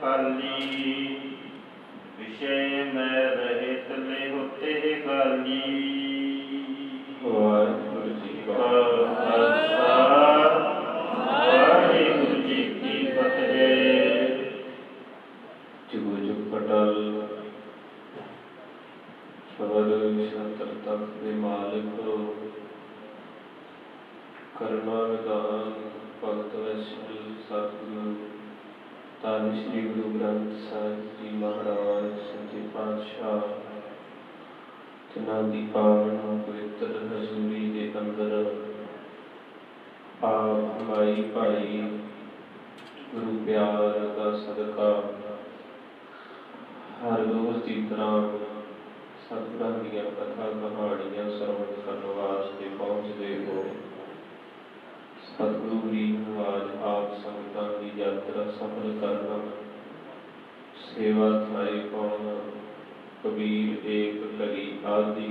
खाली, विषय में रहित ले होते गाली। वाहिगुरु जी का खालसा, वाहिगुरु जी की फतेह। जुग जुग पटल शबद शस्त्र तक के मालिक, करुणा निदान भगत वैश्य सतगुरु धन श्री गुरु ग्रंथ साहिब जी महाराज सच्चे पातशाह, तिन्हां दी पावन पवित्र हजूरी दे अंदर आप माई भाई गुरु प्यार का सदका हर रोज की तरह सतगुरां दीयां कथा कहानियां श्रवण करन वास्ते पहुंचदे हो। सतगुरु गरीब नवाज आप संगतां की यात्रा सफल करना, सेवा थाई पाउना, कबीर एक करी आदि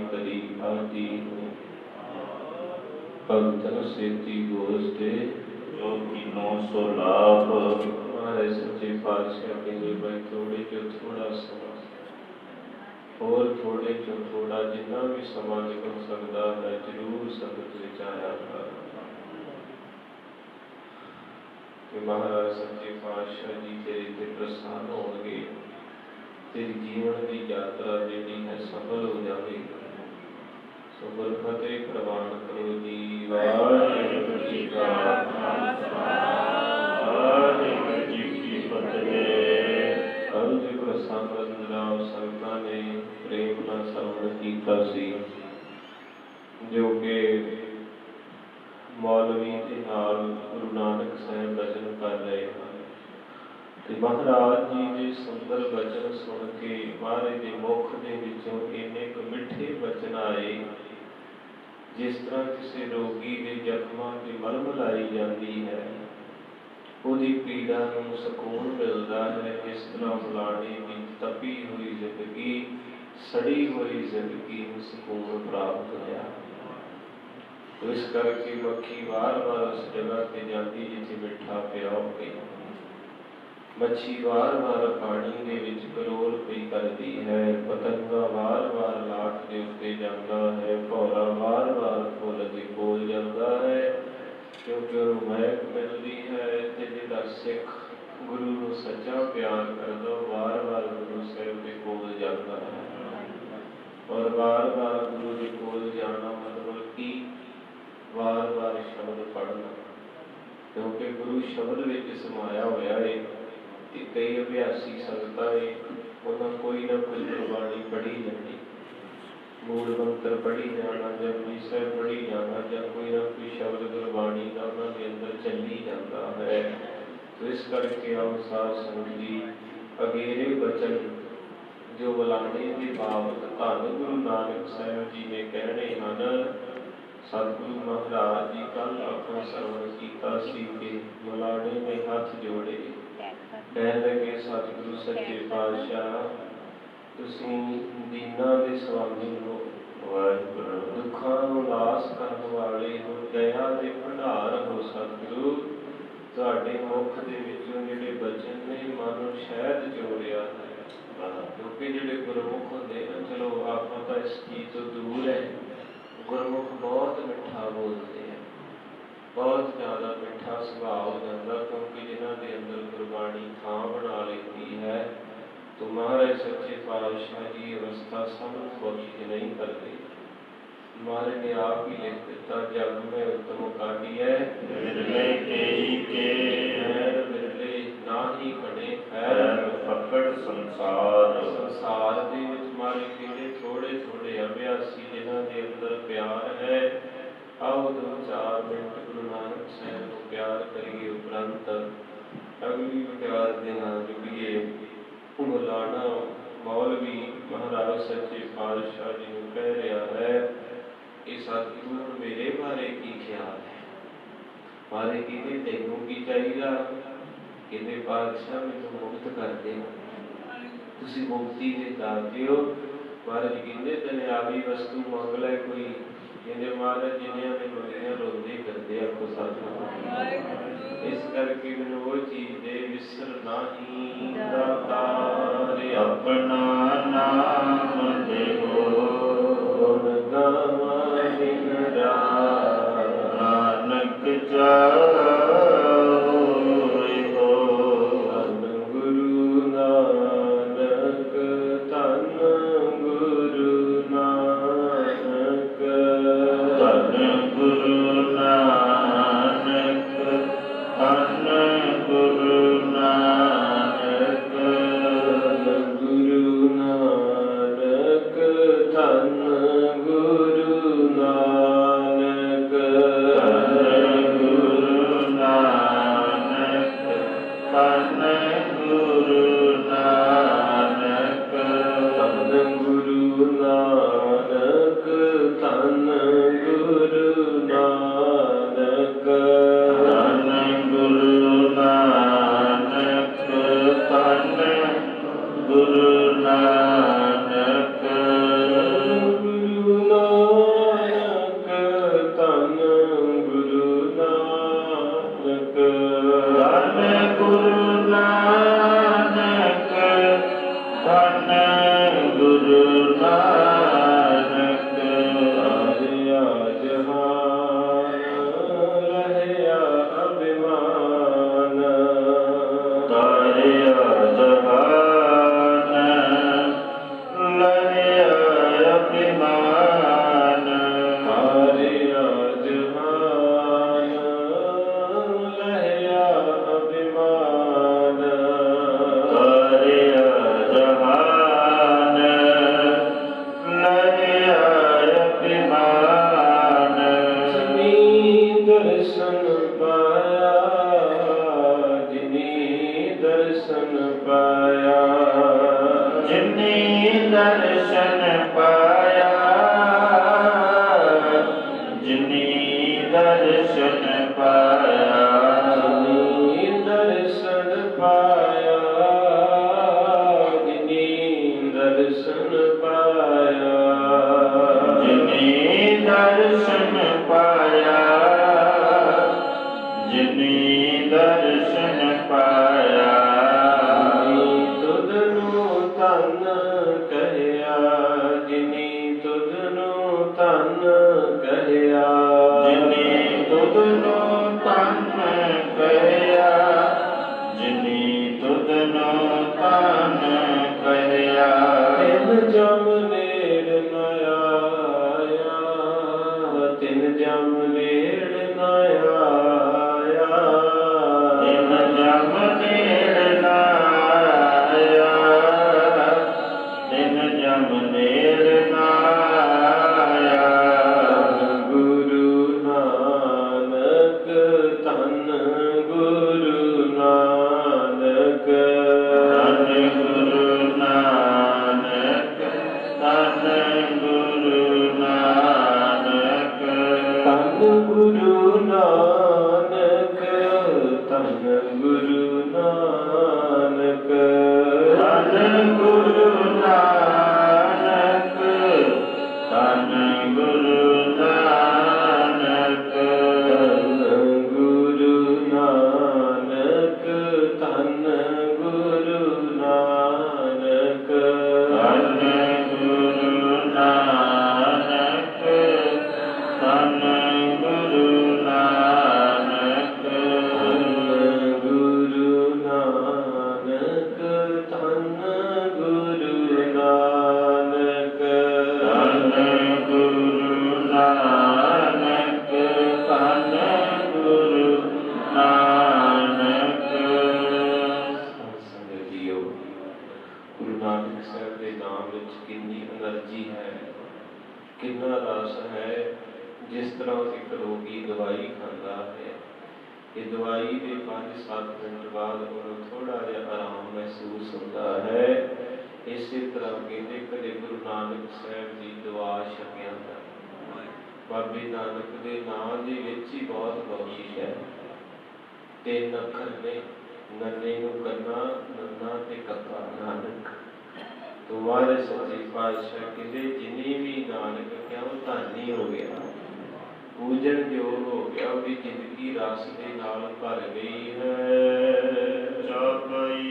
भगतन सेती गोस्ते जो की 900 लाभ। महाराज सच्चे पातशाह कहते भाई थोड़े जो थोड़ा समा और थोड़े जो थोड़ा जिन्ना भी समा निकल सकता है जरूर संगत विच आया कर। महाराज सच्चे पातशाह जी तेरे ते प्रसन्न होंगे, तेरी जीवन की यात्रा जी है सफल हो जाएगी। सो गुर फतेह प्रवान करो जी। वाहिगुरु जी का खालसा, वाहिगुरु जी की फतेह। कल जो प्रसंग जनाब संगतां ने प्रेम नाल श्रवण कीता सी, जो कि मौलवी के नाल गुरु नानक साहब भजन कर रहे हैं। महाराज जी के सुंदर वचन सुन के महाराज के मुख के विचों इन्ने क मिठे वचन आए, जिस तरह किसी रोगी के जख्मां की मलम लाई जाती है, उसकी पीड़ा को सुकून मिलता है, इस तरह फलाने की तपी हुई जिंदगी, सड़ी हुई जिंदगी में सुकून प्राप्त होया। तो इस करके मक्खी बार बार उस जगह पर जाती जिथे मिठा पिया होवे, मच्छी बार बार पानी के विच करोल पई करती है, पतंगा बार बार लाट के उत्ते जाता है, भौरा बार बार फुल के कोल जाता है, क्योंकि उन्हें महक मिलती है। ते जिहड़ा सिख गुरु नूं सच्चा प्यार करदा बार बार गुरु साहिब के कोल जाता है। और बार बार गुरु के कोल जाना मतलब कि बार बार शब्द पढ़ना, क्योंकि गुरु शब्द में समाया होया है। कई अभ्यासी संगतां है उन्होंने कोई ना कोई गुरबाणी पढ़ी जाती, मूल मंत्र पढ़ी जाना, जपजी साहिब पढ़ी जाना, या कोई ना कोई शब्द गुरबाणी का उन्होंने अंदर चली जाता है। तो इस करके आओ साध संगत जी, अगेरे वचन जो बुलाने के बाबत धन गुरु नानक साहब जी ने कहने हैं। सतगुरु महाराज जी कल अपना श्रवण कीता सी कि मलाने में हाथ जोड़े कह लगे, सतगुरु सच्चे पातशाह तुसीं दीनां दे स्वामी हो, दुखां नूं नाश करन वाले हो, दया दे भंडार हो। सतगुरु तुहाडे मुख दे विचों जिहड़े बचन ने मन नूं शहद चोरिया है, क्योंकि जिहड़े गुरमुख हुंदे ना, चलो आपां तां इस चीज़ तो दूर है, गुरमुख बहुत मिठा बोलते हैं, बहुत ज़्यादा मिठा सुभाव हो जाता, क्योंकि जिन्हों के अंदर गुरबाणी थां बना लेती है। तो महाराज सच्चे पातशाह जी अवस्था सब बख्श नहीं करते। महाराज ने आप ही लिख दिता, जग में उत्तम काटी है विरले विरले ना ही खड़े खैर पकड़ संसार। संसार दे विच महाराज कहते थोड़े थोड़े अभ्यासी जिन्हां दे अंदर प्यार है, आओ 2-4 मिनट गुरु नानक साहब को प्यार करिए, उपरंत अगली प्यार के नाल जुड़िए। बुलाना मौलवी महाराज सच्चे पातशाह जी को कह रहा है कि सतगुरु मेरे बारे की ख्याल है। मारे कहते तेनों की चाहिए, कहते पातशाह मैनूं मुक्त कर दे, तुसीं मुक्ति दे दाते हो। महाराज कहते दुनियावी वस्तु मंग लै कोई, कहते महाराज जिन्हें ने मंगिया रोंदे करते आखो सतगुरु। इस करके मैनू वो चीज दे विसर नाही दातार अपना नाम देहो गुण गावा दिन रात नानक चाओ हो धन गुरु नानक धन गुरु नानक धन गुरु नानक धन गुरु नानक धन गुरु नानक धन गुरु नानक धन गुरु नानक धन गुरु नानक धन गुरु नानक धन गुरु नानक धन गुरु नानक धन गुरु नानक गुरु नानक धन गुरु नानक धन गुरु नानक धन गुरु नानक हरिया जहान रहया अभिमान तारिया जहान लहया अभिमान तारिया जहान लहया अभिमान तारिया जहान लहया अभिमान जिनी दर्शन पाया जिनी दर्शन पाया जिनी दर्शन पाया जिनी दर्शन पाया जिनी दर्शन पाया जिनी दर्शन पाया जिनी दर्शन पाया जिनी दर्शन पाया तुधनु तन कहया जिनी तुधनु तन कहया जिनी तुधनु तन कहया जिनी तुधनु तन कहया तिन जम नेड़ न आया तिन जम नेड़ न आया तिन जम नेड़ न आया तिन जम नेड़ न आया धन गुरु नानक धन गुरु नानक धन गुरु नानक धन गुरु नानक धन गुरु नानक धन गुरु नानक धन गुरु नानक धन गुरु नानक धन गुरु नानक धन गुरु नानक धन गुरु नानक धन गुरु नानक धन गुरु नानक धन गुरु नानक धन गुरु नानक धन गुरु नानक ਸੰਗਤ ਜੀਓ ਗੁਰੂ ਨਾਨਕ ਸਾਹਿਬ ਦੇ ਨਾਮ ਵਿੱਚ ਕਿੰਨੀ એનર્ਜੀ ਹੈ ਕਿੰਨਾ ਰਸ ਹੈ ਜਿਸ ਤਰ੍ਹਾਂ ਇੱਕ ਰੋਗੀ ਦਵਾਈ ਖਾਂਦਾ ਹੈ ਇਹ ਦਵਾਈ ਦੇ 5-7 ਮਿੰਟ ਬਾਅਦ ਉਹਨੂੰ ਥੋੜਾ ਜਿਹਾ ਆਰਾਮ ਮਹਿਸੂਸ ਹੁੰਦਾ ਹੈ ਇਸੇ ਤਰ੍ਹਾਂ ਕਹਿੰਦੇ ਕਦੇ ਗੁਰੂ ਨਾਨਕ ਸਾਹਿਬ ਦੀ ਦੁਆ ਛਕਿਆ ਦਾ ਬਾਬੇ ਨਾਨਕ ਦੇ ਨਾਮ ਦੇ ਵਿੱਚ ਹੀ ਬਹੁਤ ਬਖਸ਼ਿਸ਼ ਹੈ 3 ਅੱਖਰ ਨੇ ਨੰਨੇ ਨੂੰ ਕੰਨਾ ਨੰਨਾ ਤੇ ਕੱਕਾ ਨਾਨਕ तुम्हारे सच्चे पातशाह कहते जिन्हें भी नानक क्या वो धनी हो गया ਪੂਜਨ ਜੋ ਹੋ ਗਿਆ, ਉਹਦੀ ਜ਼ਿੰਦਗੀ ਰਸ ਦੇ ਨਾਲ ਭਰ ਗਈ ਹੈ। ਚੌਪਈ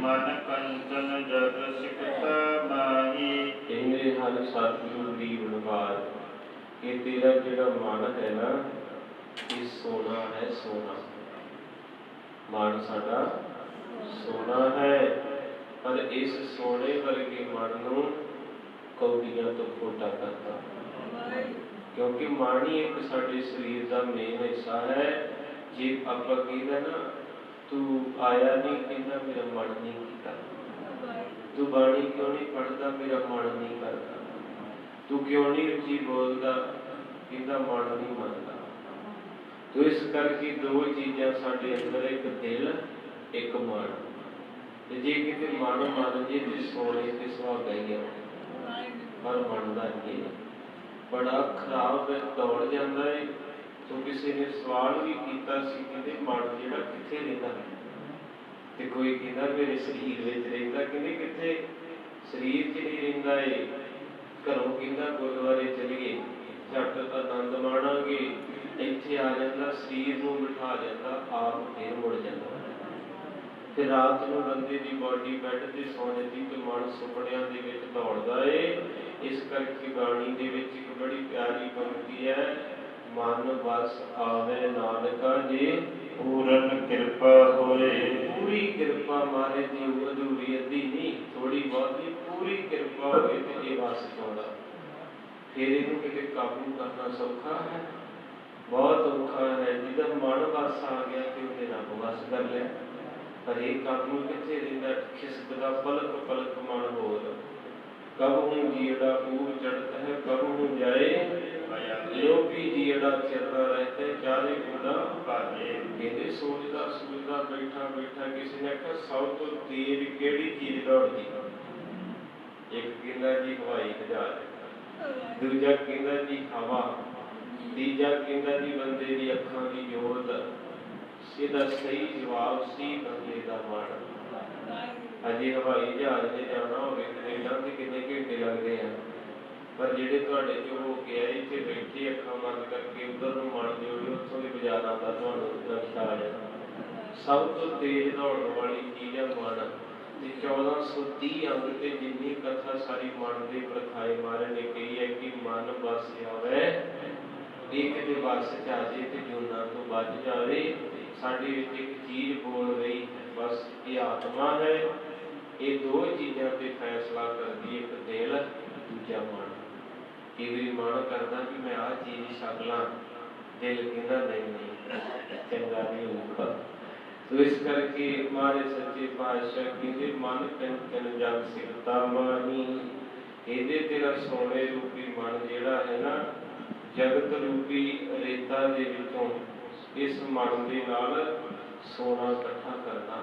ਮਨ ਕੰਚਨ ਜਗ ਸਿਕਤਾ ਮਾਹੀ। ਕਹਿੰਦੇ ਹਨ ਸਤਿਗੁਰੂ ਦੀ ਵਡਭਾਗ ਕਿ ਤੇਰਾ ਜਿਹੜਾ ਮਨ ਹੈ ਨਾ, ਇਹ ਸੋਨਾ ਹੈ, ਸੋਨਾ। ਮਨ ਸਾਡਾ ਸੋਨਾ ਹੈ, ਪਰ ਇਸ ਸੋਨੇ ਵਰਗੇ ਮਨ ਨੂੰ ਕੌਡੀਆਂ ਤੋਂ ਖੋਟਾ ਕਰਤਾ, ਕਿਉਂਕਿ ਮਨ ਹੀ ਇੱਕ ਸਾਡੇ ਸਰੀਰ ਦਾ ਮੇਨ ਹਿੱਸਾ ਹੈ। ਜੇ ਆਪਾਂ ਕਹਿੰਦਾ ਨਾ ਤੂੰ ਆਇਆ ਨਹੀਂ, ਕਹਿੰਦਾ ਮੇਰਾ ਮਨ ਨਹੀਂ ਕੀਤਾ। ਤੂੰ ਬਾਣੀ ਕਿਉਂ ਨਹੀਂ ਪੜ੍ਹਦਾ, ਮੇਰਾ ਮਨ ਨਹੀਂ ਕਰਦਾ। ਤੂੰ ਕਿਉਂ ਨਹੀਂ ਉੱਚੀ ਬੋਲਦਾ, ਕਹਿੰਦਾ ਮਨ ਨਹੀਂ ਮੰਨਦਾ। ਤੋ ਇਸ ਕਰਕੇ ਦੋ ਚੀਜ਼ਾਂ ਸਾਡੇ ਅੰਦਰ, ਇੱਕ ਦਿਲ, ਇੱਕ ਮਨ। ਤੇ ਜੇ ਕਿਤੇ ਮਨ ਮੰਨ ਜੇ ਤੇ ਸੋਨੇ ਤੇ ਸੁਹਾਗਾ ਹੀ ਆ, ਪਰ ਮੰਨਦਾ ਨਹੀਂ। ਬੜਾ ਖਰਾਬ ਦੌੜ ਜਾਂਦਾ ਹੈ। ਤੋ ਕਿਸੇ ਨੇ ਸਵਾਲ ਵੀ ਕੀਤਾ ਸੀ, ਕਹਿੰਦੇ ਮਨ ਜਿਹੜਾ ਕਿੱਥੇ ਰਹਿੰਦਾ, ਤੇ ਕੋਈ ਕਹਿੰਦਾ ਮੇਰੇ ਸਰੀਰ ਵਿੱਚ ਰਹਿੰਦਾ। ਕਹਿੰਦੇ ਕਿੱਥੇ? ਸਰੀਰ 'ਚ ਨਹੀਂ ਰਹਿੰਦਾ ਏ। ਘਰੋਂ ਕਹਿੰਦਾ ਗੁਰਦੁਆਰੇ ਚਲੀਏ, ਝੱਟ ਆਨੰਦ ਮਾਣਾਂਗੇ, ਇੱਥੇ ਆ ਜਾਂਦਾ, ਸਰੀਰ ਨੂੰ ਬਿਠਾ ਜਾਂਦਾ, ਆਪ ਫੇਰ ਮੁੜ ਜਾਂਦਾ। ਤੇ ਰਾਤ ਨੂੰ ਬੰਦੇ ਦੀ ਬਾਡੀ ਬੈੱਡ ਤੇ ਸੌ ਜਾਂਦੀ ਤੇ ਮਨ ਸੁਪਨਿਆਂ ਦੇ ਵਿੱਚ ਦੌੜਦਾ ਏ। ਇਸ ਕਰਕੇ ਬਾਣੀ ਦੇ ਵਿੱਚ ਇੱਕ ਬੜੀ ਪਿਆਰੀ ਪੰਕਤੀ ਹੈ, ਮਨ ਬਸ ਆਵੇ ਨਾਨਕਾ ਜੇ ਪੂਰਨ ਕਿਰਪਾ ਹੋਏ। ਪੂਰੀ ਕਿਰਪਾ ਮਹਾਰਾਜ ਦੀ, ਅਧੂਰੀ ਅੱਧੀ ਨਹੀਂ, ਥੋੜੀ ਬਹੁਤੀ ਪੂਰੀ ਕਿਰਪਾ ਹੋਵੇ ਤੇ ਇਹ ਵਸ ਚਾਹੁੰਦਾ। ਫਿਰ ਇਹਨੂੰ ਕਿਤੇ ਕਾਬੂ ਕਰਨਾ ਸੌਖਾ ਹੈ? ਬਹੁਤ ਔਖਾ ਹੈ। ਜਿਹਦਾ ਮਨ ਵਸ ਆ ਗਿਆ ਤੇ ਉਹਦੇ ਰੱਬ ਵਸ ਕਰ ਲਿਆ। ਪਰ ਇਹ ਕਾਬੂ ਕਿੱਥੇ ਰਹਿੰਦਾ? ਖਿਸਕਦਾ ਪਲਕ ਪਲਕ ਮਨ ਹੋਰ। ਕਬ ਹੂੰ ਜੀੜਾ ਊਰ ਚੜ੍ਹਤ ਹੈ, ਕਬ ਹੂੰ ਜਾਏ ਲੋਭੀ ਜੀੜਾ ਚਿਰਦਾ ਰਹਿਤੇ ਚਾਰੇ ਗੁਣਾ ਭਾਗੇ। ਕਹਿੰਦੇ ਸੋਚਦਾ ਸੋਚਦਾ ਬੈਠਾ ਬੈਠਾ ਕਿਸੇ ਨੇ ਆਖਿਆ ਸਭ ਤੋਂ ਤੇਜ਼ ਕਿਹੜੀ ਚੀਜ਼ ਦੌੜਦੀ? ਇੱਕ ਕਹਿੰਦਾ ਜੀ ਹਵਾਈ ਜਹਾਜ਼, ਦੂਜਾ ਕਹਿੰਦਾ ਜੀ ਹਵਾ, ਤੀਜਾ ਕਹਿੰਦਾ ਜੀ ਬੰਦੇ ਦੀ ਅੱਖਾਂ ਦੀ ਜੋਤ। ਇਹਦਾ ਸਹੀ ਜਵਾਬ ਸੀ ਬੰਦੇ ਦਾ ਮਨ। ਅਜੇ ਹਵਾਈ ਜਹਾਜ਼ ਨੇ ਜਾਣਾ ਹੋਵੇ ਕੈਨੇਡਾ ਤੇ ਕਿੰਨੇ ਘੰਟੇ ਲੱਗਦੇ ਆ, ਪਰ ਜਿਹੜੇ ਤੁਹਾਡੇ ਜੋ ਹੋ ਕੇ ਆਏ ਇੱਥੇ ਬੈਠੇ ਅੱਖਾਂ ਬੰਦ ਕਰਕੇ ਉਧਰ ਨੂੰ ਮਨ ਜੋੜਿਓ, ਉੱਥੋਂ ਦੀ ਬਾਜ਼ਾਰ ਆਉਂਦਾ ਤੁਹਾਨੂੰ ਨਕਸ਼ਾ ਆ ਜਾਣਾ। ਸਭ ਤੋਂ ਤੇਜ਼ ਦੌੜਨ ਵਾਲੀ ਚੀਜ਼ ਹੈ ਮਨ। ਤੇ 1430 ਅੰਗ ਤੇ ਜਿੰਨੀ ਕਥਾ ਸਾਰੀ ਮਨ ਦੇ ਪ੍ਰਖਾਏ ਮਹਾਰਾਜ ਨੇ ਕਹੀ ਹੈ ਕਿ ਮਨ ਬਸ ਆਵੇ, ਇੱਕ ਦੇ ਬਸ ਚ ਆ ਜੇ ਤੇ ਜੂਨਾਂ ਤੋਂ ਬਚ ਜਾਵੇ। ਸਾਡੇ ਵਿੱਚ ਇੱਕ ਚੀਜ਼ ਬੋਲ ਰਹੀ ਹੈ, ਬਸ ਇਹ ਆਤਮਾ ਹੈ। ਇਹ ਦੋ ਚੀਜ਼ਾਂ ਤੇ ਫੈਸਲਾ ਕਰਦੀ, ਇੱਕ ਦਿਲ, ਦੂਜਾ ਮਨ। ਕਈ ਵਾਰੀ ਮਨ ਕਰਦਾ ਕਿ ਮੈਂ ਆਹ ਚੀਜ਼ ਛਕ ਲਾਂ, ਦਿਲ ਕਹਿੰਦਾ ਨਹੀਂ ਨਹੀਂ, ਚੰਗਾ ਨਹੀਂ ਹੋਊਗਾ। ਤੋ ਇਸ ਕਰਕੇ ਮਹਾਰਾਜ ਸੱਚੇ ਪਾਤਸ਼ਾਹ ਕਹਿੰਦੇ ਮਨ ਕੰਚਨ ਜਗ ਸਿਕਤਾ ਮਾਹੀ। ਇਹਦੇ ਤੇਰਾ ਸੋਨੇ ਰੂਪੀ ਮਨ ਜਿਹੜਾ ਹੈ ਨਾ, ਜਗਤ ਰੂਪੀ ਰੇਤਾ ਦੇ ਵਿੱਚੋਂ ਇਸ ਮਨ ਦੇ ਨਾਲ ਸੋਨਾ ਇਕੱਠਾ ਕਰਨਾ।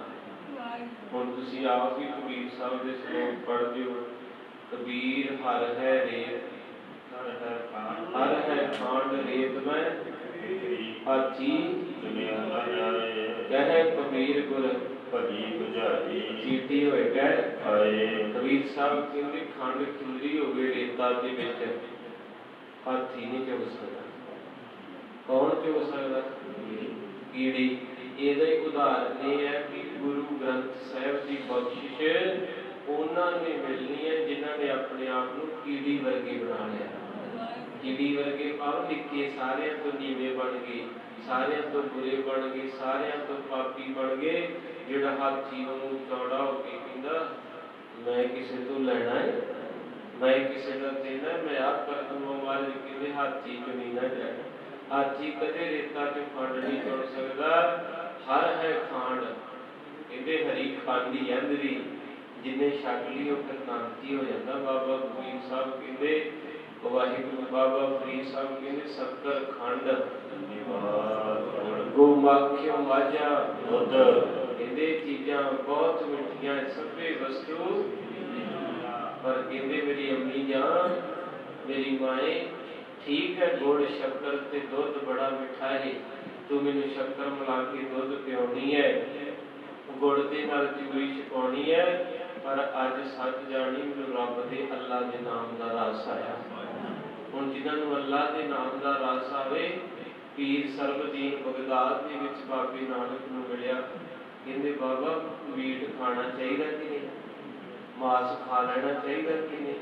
ਹੁਣ ਤੁਸੀਂ ਆਪ ਵੀ ਕਬੀਰ ਸਾਹਿਬ ਦੇ ਸ਼ਲੋਕ ਪੜ੍ਹਦੇ ਹੋ, ਕਬੀਰ ਹਰ ਹੈ ਰੇਤ, ਹਰ ਹੈ ਖਾਂਡ ਰੇਤ ਮੈਂ ਹਾਥੀ ਕਹੇ ਕਬੀਰ ਗੁਰ ਭਲੀ ਬੁਝਾਈ ਚੀਟੀ ਹੋਏ ਕਹਿ ਆਏ। ਕਬੀਰ ਸਾਹਿਬ ਕਹਿੰਦੇ ਖੰਡ ਖਿਲਰੀ ਹੋਵੇ ਰੇਤਾ ਦੇ ਵਿੱਚ, ਹਾਥੀ ਨਹੀਂ ਚੁੱਕ ਸਕਦਾ। ਕੌਣ ਚੁੱਕ ਸਕਦਾ? ਕੀੜੀ। ਇਹਦਾ ਹੀ ਉਦਾਹਰਨ ਇਹ ਹੈ ਕਿ ਗੁਰੂ ਗ੍ਰੰਥ ਸਾਹਿਬ ਦੀ ਬਖਸ਼ਿਸ਼ ਉਹਨਾਂ ਨੇ ਮਿਲਣੀ ਹੈ ਜਿਨ੍ਹਾਂ ਨੇ ਆਪਣੇ ਆਪ ਨੂੰ ਕੀੜੀ ਵਰਗੇ ਬਣਾ ਲਿਆ। ਕੀੜੀ ਵਰਗੇ ਭਾਵ ਨਿੱਕੇ, ਸਾਰਿਆਂ ਤੋਂ ਨੀਵੇਂ ਬਣ ਗਏ, ਸਾਰਿਆਂ ਤੋਂ ਬੁਰੇ ਬਣ ਗਏ, ਸਾਰਿਆਂ ਤੋਂ ਪਾਪੀ ਬਣ ਗਏ। ਜਿਹੜਾ ਹਾਥੀ ਨੂੰ ਚੌੜਾ ਹੋ ਕੇ ਕਹਿੰਦਾ ਮੈਂ ਕਿਸੇ ਤੋਂ ਲੈਣਾ ਹੈ, ਮੈਂ ਕਿਸੇ ਦਾ ਦੇਣਾ, ਮੈਂ ਆਪ ਕਰ ਦੂੰਗਾ। ਮਹਾਰਾਜ ਕਹਿੰਦੇ ਹਾਥੀ ਚੁਣੀ ਨਾ ਜਾਏ। ਹਾਥੀ ਕਦੇ ਰੇਤਾ ਚ ਖੰਡ ਨਹੀਂ ਚੁਣ ਸਕਦਾ। ਹਰ ਹੈ ਖਾਂਡ, ਕਹਿੰਦੇ ਹਰੀ ਖਾਂਡੀ ਅੰਦਰੀ, ਜਿੰਨੇ ਛਕ ਲਈ ਉਹ ਫਿਰ ਨਾਨਤੀ ਹੋ ਜਾਂਦਾ। ਬਾਬਾ ਫਰੀਦ ਸਾਹਿਬ ਕਹਿੰਦੇ, ਵਾਹਿਗੁਰੂ ਬਾਬਾ ਫਰੀਦ ਸਾਹਿਬ ਕਹਿੰਦੇ ਸ਼ੱਕਰ ਖੰਡ ਗੋ ਮਾਖਿਓ ਮਾਝਾ ਦੁੱਧ, ਕਹਿੰਦੇ ਚੀਜ਼ਾਂ ਬਹੁਤ ਮਿੱਠੀਆਂ ਸਭੇ ਵਸਤੂ, ਪਰ ਕਹਿੰਦੇ ਮੇਰੀ ਅੰਮੀ ਜਾਨ, ਮੇਰੀ ਮਾਏ, ਠੀਕ ਹੈ ਗੁੜ ਸ਼ੱਕਰ ਤੇ ਦੁੱਧ ਬੜਾ ਮਿੱਠਾ ਹੈ, ਤੂੰ ਮੈਨੂੰ ਸ਼ੱਕਰ ਮਿਲਾ ਕੇ ਦੁੱਧ ਪਿਆਉਣੀ ਹੈ, ਗੁੜ ਦੇ ਨਾਲ ਚੂਰੀ ਛਕਾਉਣੀ ਹੈ, ਪਰ ਅੱਜ ਸੱਚ ਜਾਣੀ ਮੈਨੂੰ ਰੱਬ ਦੇ ਅੱਲਾ ਦੇ ਨਾਮ ਦਾ ਰਸ ਆਇਆ। ਹੁਣ ਜਿਨ੍ਹਾਂ ਨੂੰ ਅੱਲਾਹ ਦੇ ਨਾਮ ਦਾ ਰਸ ਆਵੇ, ਪੀਰ ਸਰਬਦੀਨ ਬਗਦਾਦ ਦੇ ਵਿੱਚ ਬਾਬੇ ਨਾਨਕ ਨੂੰ ਮਿਲਿਆ, ਕਹਿੰਦੇ ਬਾਬਾ ਮੀਟ ਖਾਣਾ ਚਾਹੀਦਾ ਕਿ ਨਹੀਂ, ਮਾਸ ਖਾ ਲੈਣਾ ਚਾਹੀਦਾ ਕਿ ਨਹੀਂ?